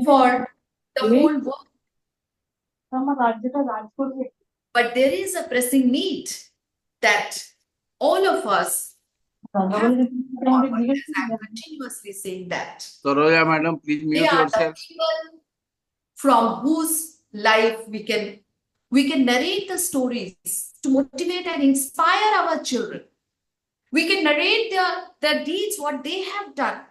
for the whole world. But there is a pressing need that all of us have to forward, as I'm continuously saying that. Soroja, madam, please mute They are the yourself. people from whose life we can narrate the stories to motivate and inspire our children. We can narrate their deeds, what they have done.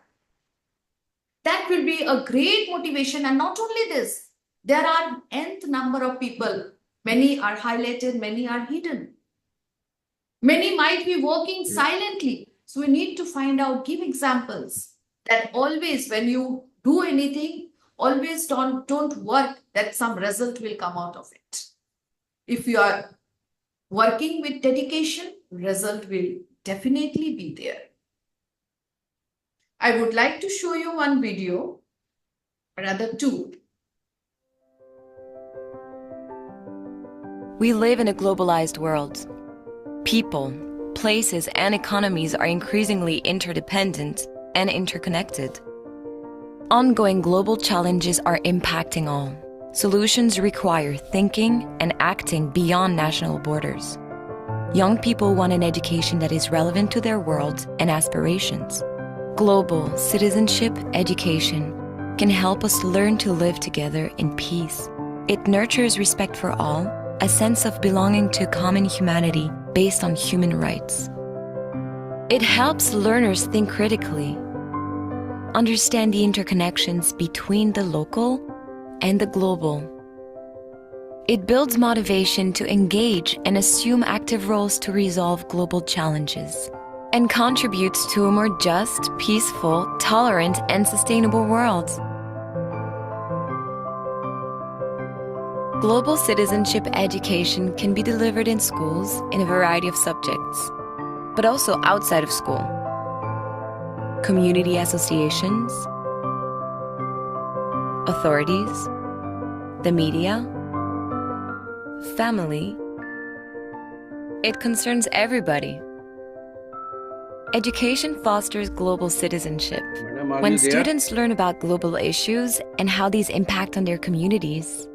That will be a great motivation. And not only this, there are nth number of people. Many are highlighted, many are hidden. Many might be working silently. So we need to find out, give examples that always when you do anything, always don't work that some result will come out of it. If you are working with dedication, result will definitely be there. I would like to show you one video, rather two. We live in a globalized world. People, places, and economies are increasingly interdependent and interconnected. Ongoing global challenges are impacting all. Solutions require thinking and acting beyond national borders. Young people want an education that is relevant to their world and aspirations. Global citizenship education can help us learn to live together in peace. It nurtures respect for all, a sense of belonging to common humanity based on human rights. It helps learners think critically, understand the interconnections between the local and the global. It builds motivation to engage and assume active roles to resolve global challenges, and contributes to a more just, peaceful, tolerant, and sustainable world. Global citizenship education can be delivered in schools in a variety of subjects, but also outside of school. Community associations, authorities, the media, family. It concerns everybody. Education fosters global citizenship. When students learn about global issues and how these impact on their communities,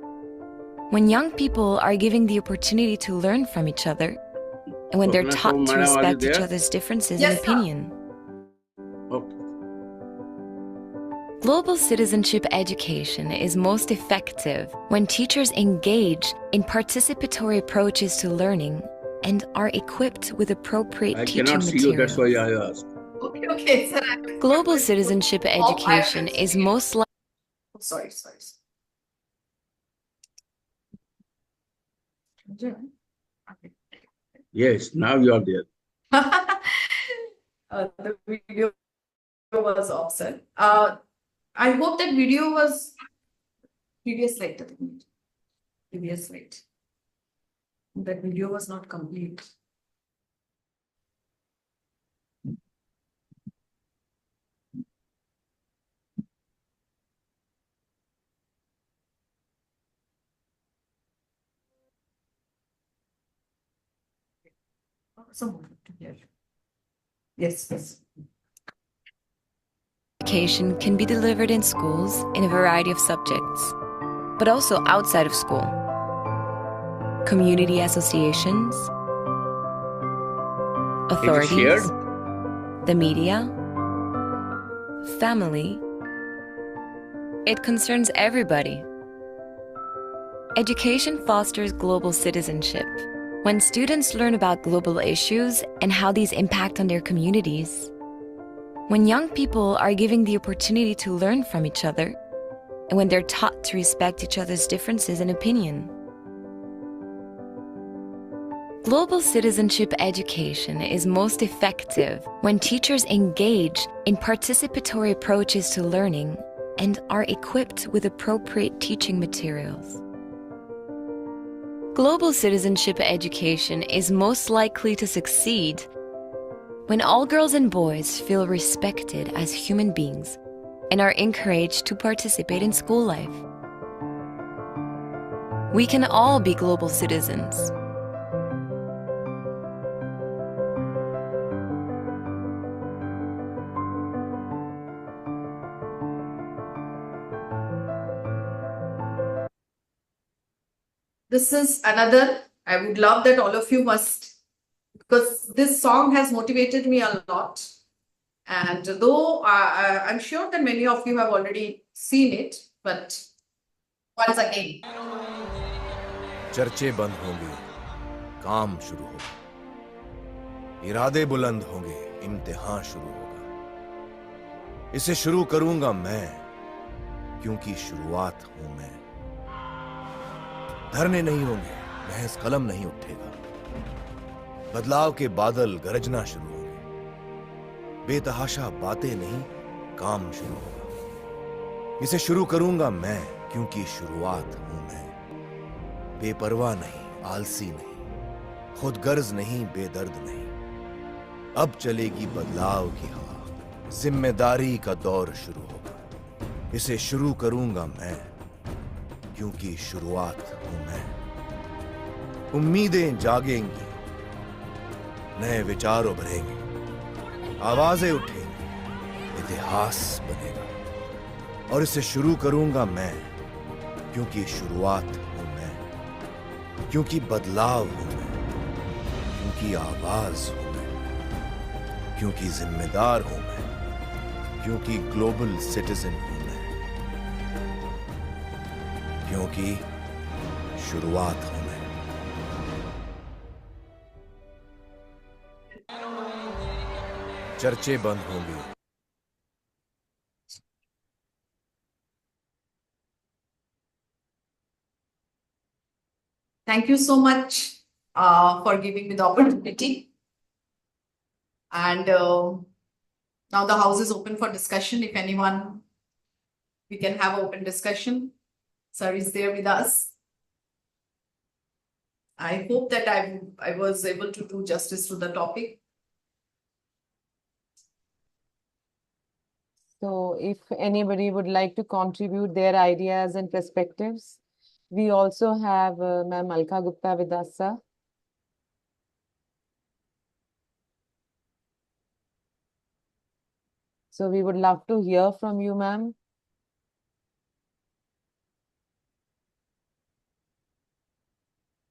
when young people are given the opportunity to learn from each other, and when they're taught to respect each other's differences and opinion. Global citizenship education is most effective when teachers engage in participatory approaches to learning and are equipped with appropriate teaching materials. That's why I asked. Okay, sir. Global citizenship education is most likely. Sorry. Yes, now you are there. The video was awesome. I hope that video was previous slide. Previous slide. That video was not complete. Yes. Education can be delivered in schools in a variety of subjects, but also outside of school. Community associations, authorities, the media, family. It concerns everybody. Education fosters global citizenship. When students learn about global issues and how these impact on their communities, when young people are given the opportunity to learn from each other, and when they're taught to respect each other's differences and opinion. Global citizenship education is most effective when teachers engage in participatory approaches to learning and are equipped with appropriate teaching materials. Global citizenship education is most likely to succeed when all girls and boys feel respected as human beings and are encouraged to participate in school life. We can all be global citizens. This is another, I would love that all of you must, because this song has motivated me a lot. And though I'm sure that many of you have already seen it, but once again. चर्चे बंद होंगे, काम शुरू होगा, इरादे बुलंद होंगे, इम्तिहान शुरू होगा। इसे शुरू करूंगा मैं, क्योंकि शुरुआत हूं मैं। धरने नहीं होंगे, महज कलम नहीं उठेगा। बदलाव के बादल गरजना शुरू होंगे। बेतहाशा बातें नहीं, काम शुरू होगा। इसे शुरू करूंगा मैं, क्योंकि शुरुआत हूं मैं। बेपरवाह नहीं, आलसी नहीं, खुदगर्ज नहीं, बेदर्द नहीं। अब चलेगी बदलाव की हवा, जिम्मेदारी का दौर शुरू होगा। इसे शुरू करूंगा मैं, क्योंकि शुरुआत हूं मैं। उम्मीदें जागेंगी, नए विचार उभरेंगे, आवाजें उठेंगी, इतिहास बनेगा। और इसे शुरू करूंगा मैं, क्योंकि शुरुआत हूं मैं, क्योंकि बदलाव हूं मैं, क्योंकि आवाज हूं मैं, क्योंकि जिम्मेदार हूं मैं, क्योंकि ग्लोबल सिटीजन हूं मैं, क्योंकि शुरुआत हूं मैं। चर्चे बंद होंगे, Thank you so much for giving me the opportunity. And now the house is open for discussion. If anyone, we can have an open discussion. Sir is there with us. I hope that I was able to do justice to the topic. So if anybody would like to contribute their ideas and perspectives, we also have Ma'am Alka Gupta with us, sir. So we would love to hear from you, ma'am.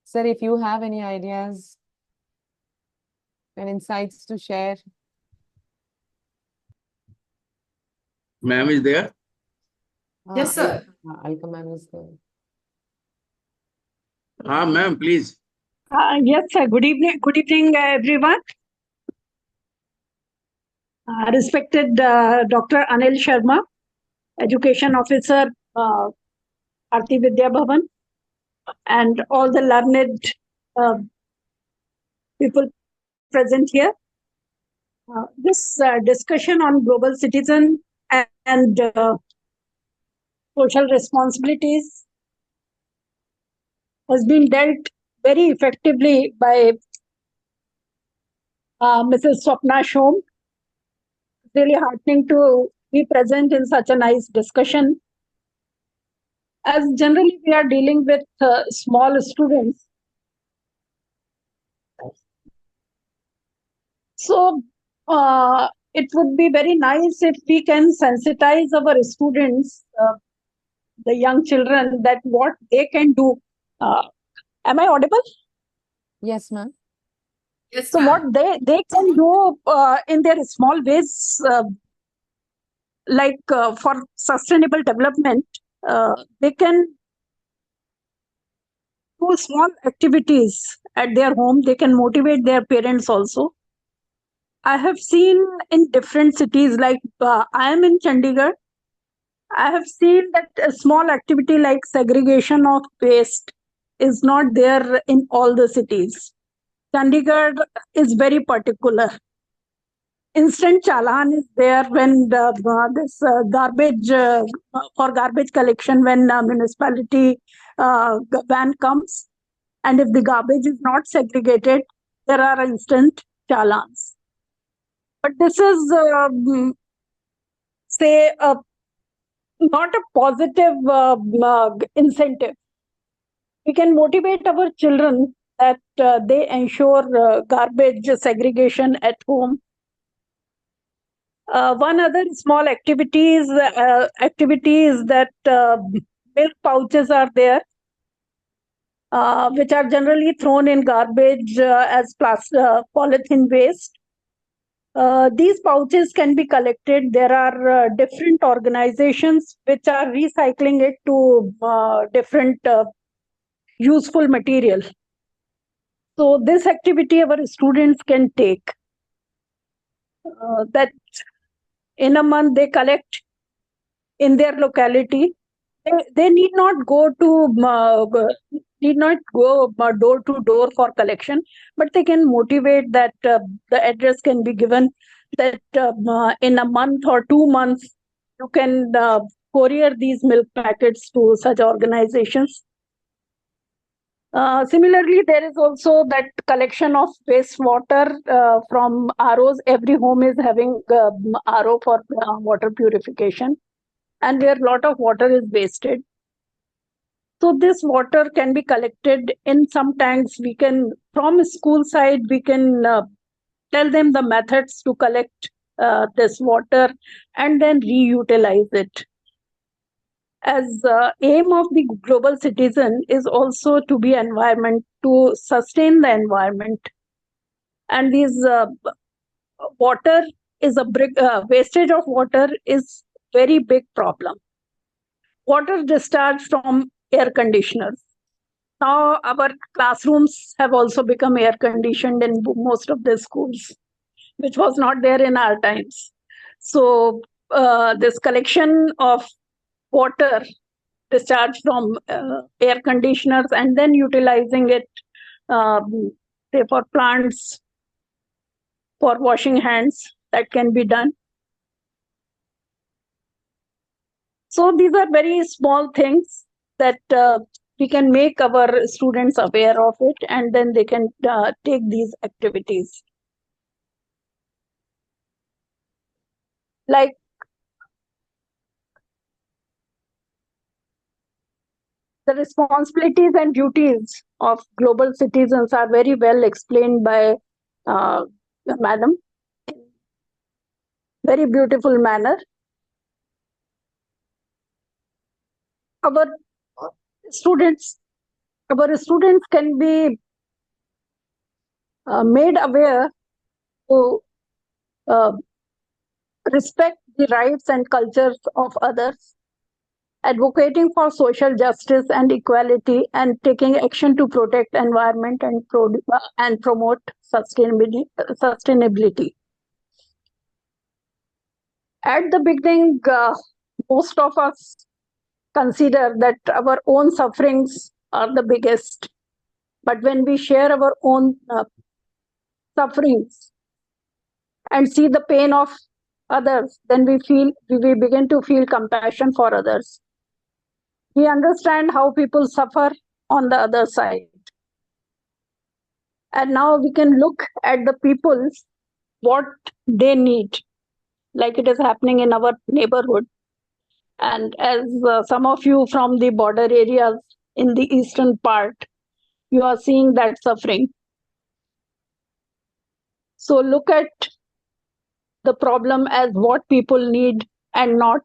Sir, if you have any ideas and insights to share. Ma'am is there? Yes, sir. Alka ma'am is there. Ma'am, please. Yes, sir. Good evening, everyone. Respected Dr. Anil Sharma, Education Officer, Bharati Vidya Bhavan, and all the learned people present here. This discussion on global citizen and social responsibilities has been dealt very effectively by Mrs. Swapna Shome. Really heartening to be present in such a nice discussion. As generally we are dealing with small students, so it would be very nice if we can sensitize our students, the young children, that what they can do. Am I audible? Yes, ma'am. Yes, So what they can do in their small ways, like for sustainable development, they can do small activities at their home. They can motivate their parents also. I have seen in different cities, like I am in Chandigarh, I have seen that a small activity like segregation of waste is not there in all the cities. Chandigarh is very particular. Instant challan is there when this garbage for garbage collection, when municipality van comes, and if the garbage is not segregated, there are instant challans. But this is say not a positive incentive. We can motivate our children that they ensure garbage segregation at home. One other small activity is that milk pouches are there, which are generally thrown in garbage as polythene waste. These pouches can be collected. There are different organizations which are recycling it to different useful material. So this activity our students can take. That in a month they collect in their locality. They need not go door to door for collection, but they can motivate that the address can be given, that in a month or 2 months you can courier these milk packets to such organizations. Similarly, there is also that collection of wastewater from ROs. Every home is having RO for water purification, and where a lot of water is wasted. So this water can be collected in some tanks. We can, from school side, we can tell them the methods to collect this water and then reutilize it. As aim of the global citizen is also to be environment, to sustain the environment. And these water is a wastage of water is very big problem. Water discharge from air conditioners. Now our classrooms have also become air conditioned in most of the schools, which was not there in our times. So this collection of water discharge from air conditioners and then utilizing it say for plants, for washing hands, that can be done. So these are very small things that we can make our students aware of it, and then they can take these activities. Like the responsibilities and duties of global citizens are very well explained by the madam in very beautiful manner. Our students can be made aware to respect the rights and cultures of others, advocating for social justice and equality, and taking action to protect environment and promote sustainability. At the beginning, most of us consider that our own sufferings are the biggest. But when we share our own sufferings and see the pain of others, then we begin to feel compassion for others. We understand how people suffer on the other side. And now we can look at the people, what they need, like it is happening in our neighborhood. And as some of you from the border areas in the eastern part, you are seeing that suffering. So look at the problem as what people need and not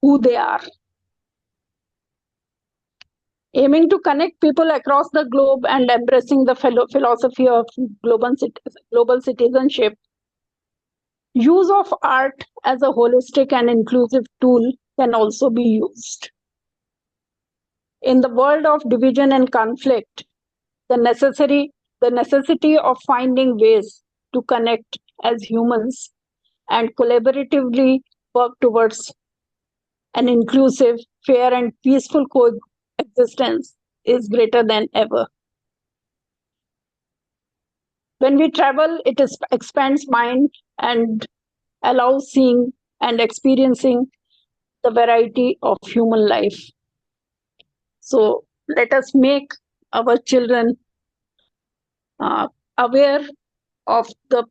who they are. Aiming to connect people across the globe and embracing the philosophy of global citizenship, use of art as a holistic and inclusive tool can also be used. In the world of division and conflict, the necessity of finding ways to connect as humans and collaboratively work towards an inclusive, fair, and peaceful coexistence is greater than ever. When we travel, it expands mind and allows seeing and experiencing the variety of human life. So let us make our children aware of the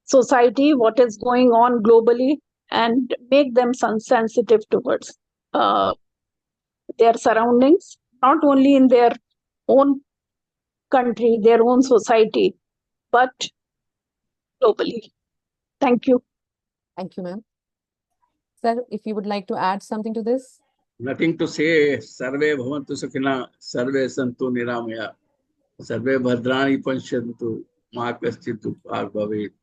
society, what is going on globally, and make them sensitive towards their surroundings, not only in their own country, their own society, but globally. Thank you. Thank you, ma'am. Sir, if you would like to add something to this. Nothing to say. Sarve bhavantu sukhina, sarve santu niramaya, sarve bhadrani pansyantu, ma kaschitu bhavet.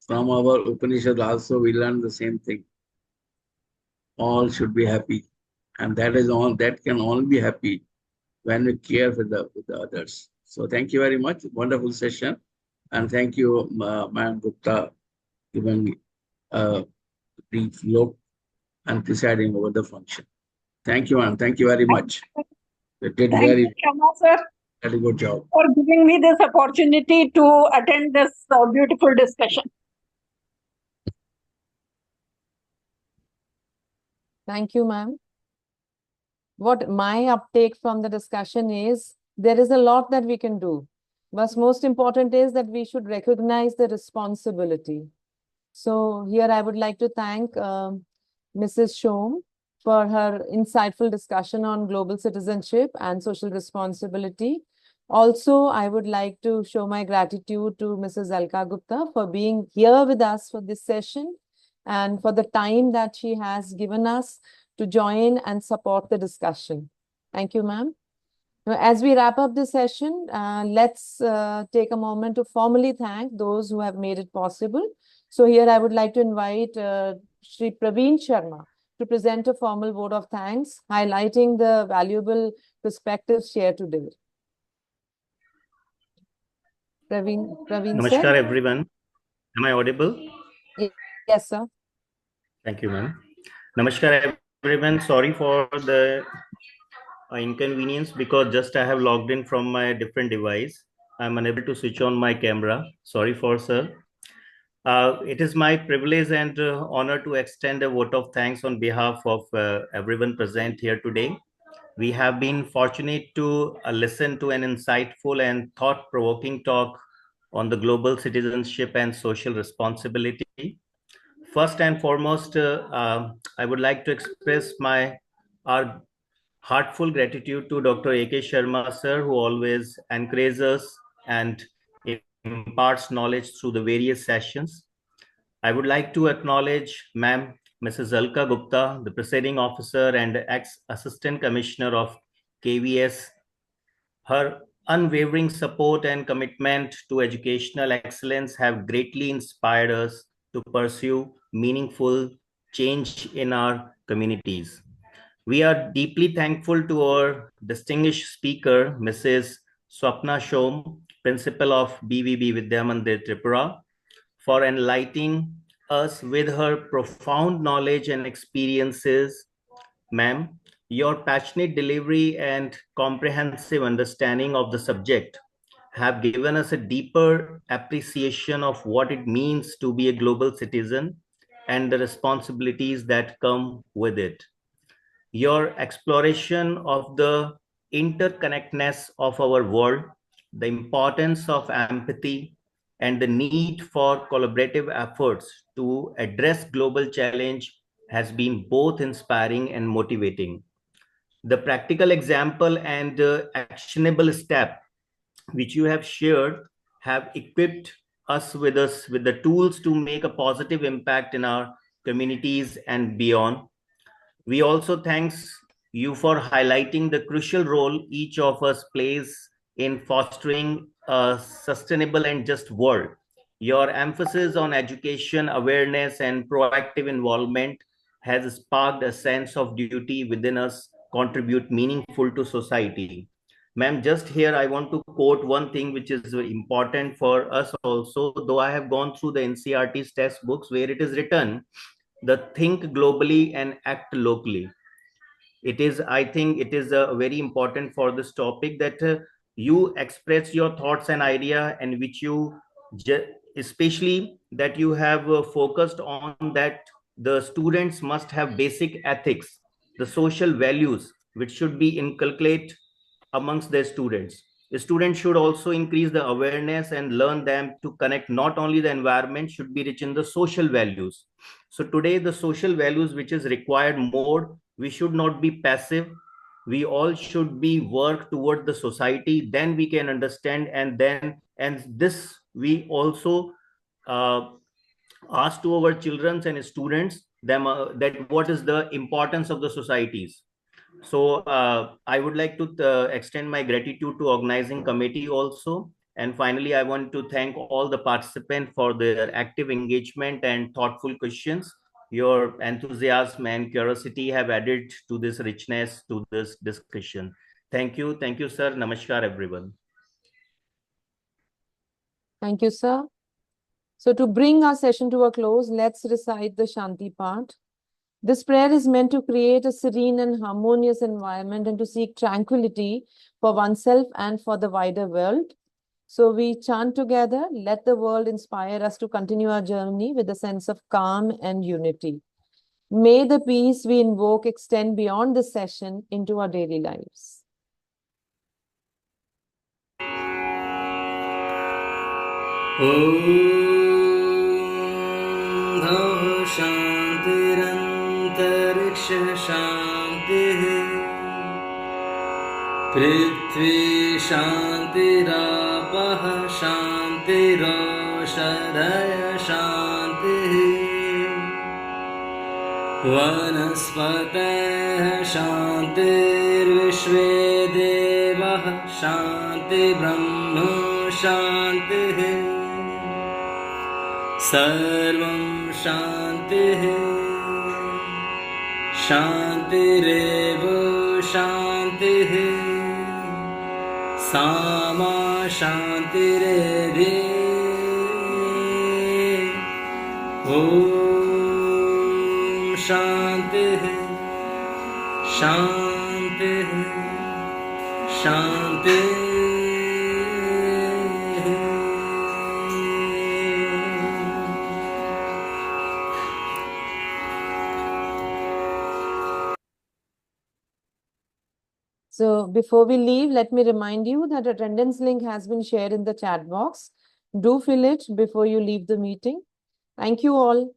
From our Upanishad also we learn the same thing. All should be happy. And that is all, that can only be happy when we care for the others. So thank you very much. Wonderful session. And thank you, Ma'am Gupta, giving a brief look and presiding over the function. Thank you, ma'am. Thank you very much. You did Thank you, Shoma, sir, very good job. for giving me this opportunity to attend this beautiful discussion. Thank you, ma'am. What my uptake from the discussion is, there is a lot that we can do. But most important is that we should recognize the responsibility. So here I would like to thank Mrs. Shome for her insightful discussion on global citizenship and social responsibility. Also, I would like to show my gratitude to Mrs. Alka Gupta for being here with us for this session and for the time that she has given us to join and support the discussion. Thank you, ma'am. Now, as we wrap up this session, let's take a moment to formally thank those who have made it possible. So here I would like to invite Shri Praveen Sharma to present a formal vote of thanks, highlighting the valuable perspectives shared today. Praveen Namaskar, sir. everyone. Am I audible? Yes, sir. Thank you, ma'am. Namaskar, everyone. Sorry for the inconvenience because just I have logged in from my different device. I'm unable to switch on my camera. Sorry for, sir. It is my privilege and honor to extend a vote of thanks on behalf of everyone present here today. We have been fortunate to listen to an insightful and thought-provoking talk on the global citizenship and social responsibility. First and foremost, I would like to express our heartful gratitude to Dr. A.K. Sharma, sir, who always encourages us and imparts knowledge through the various sessions. I would like to acknowledge Ma'am Mrs. Alka Gupta, the presiding officer and ex-assistant commissioner of KVS. Her unwavering support and commitment to educational excellence have greatly inspired us to pursue meaningful change in our communities. We are deeply thankful to our distinguished speaker, Mrs. Swapna Shome, principal of BVB Vidyamandir Tripura, for enlightening us with her profound knowledge and experiences. Ma'am, your passionate delivery and comprehensive understanding of the subject have given us a deeper appreciation of what it means to be a global citizen and the responsibilities that come with it. Your exploration of the interconnectedness of our world, the importance of empathy, and the need for collaborative efforts to address global challenge has been both inspiring and motivating. The practical example and actionable step which you have shared have equipped us with the tools to make a positive impact in our communities and beyond. We also thanks you for highlighting the crucial role each of us plays in fostering a sustainable and just world. Your emphasis on education, awareness, and proactive involvement has sparked a sense of duty within us, contribute meaningful to society. Ma'am, just here I want to quote one thing which is important for us also, though I have gone through the NCRT's test books where it is written, the think globally and act locally. It is, I think it is very important for this topic that you express your thoughts and idea and which you especially that you have focused on that the students must have basic ethics, the social values which should be inculcated amongst their students. The students should also increase the awareness and learn them to connect not only the environment should be rich in the social values. So today the social values which is required more, we should not be passive. We all should be work toward the society, then we can understand and this we also ask to our children and students them that what is the importance of the societies. So I would like to extend my gratitude to organizing committee also. And finally, I want to thank all the participants for their active engagement and thoughtful questions. Your enthusiasm and curiosity have added to this richness to this discussion. Thank you. Thank you, sir. Namaskar, everyone. Thank you, sir. So to bring our session to a close, let's recite the Shanti part. This prayer is meant to create a serene and harmonious environment and to seek tranquility for oneself and for the wider world. So we chant together, let the world inspire us to continue our journey with a sense of calm and unity. May the peace we invoke extend beyond this session into our daily lives. Om Shantirantariksha पृथ्वी शान्तिरापः शान्तिरोषधय शान्तिः वनस्पतयः शान्तिर्विश्वे देवः शान्ति ब्रह्म शान्तिः सर्वं शान्तिः शान्तिरेव शान्तिः सामा शान्तिरेधि ॐ शान्तिः शान्तिः शान्तिः So before we leave, let me remind you that attendance link has been shared in the chat box. Do fill it before you leave the meeting. Thank you all.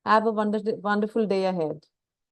Have a wonderful day ahead.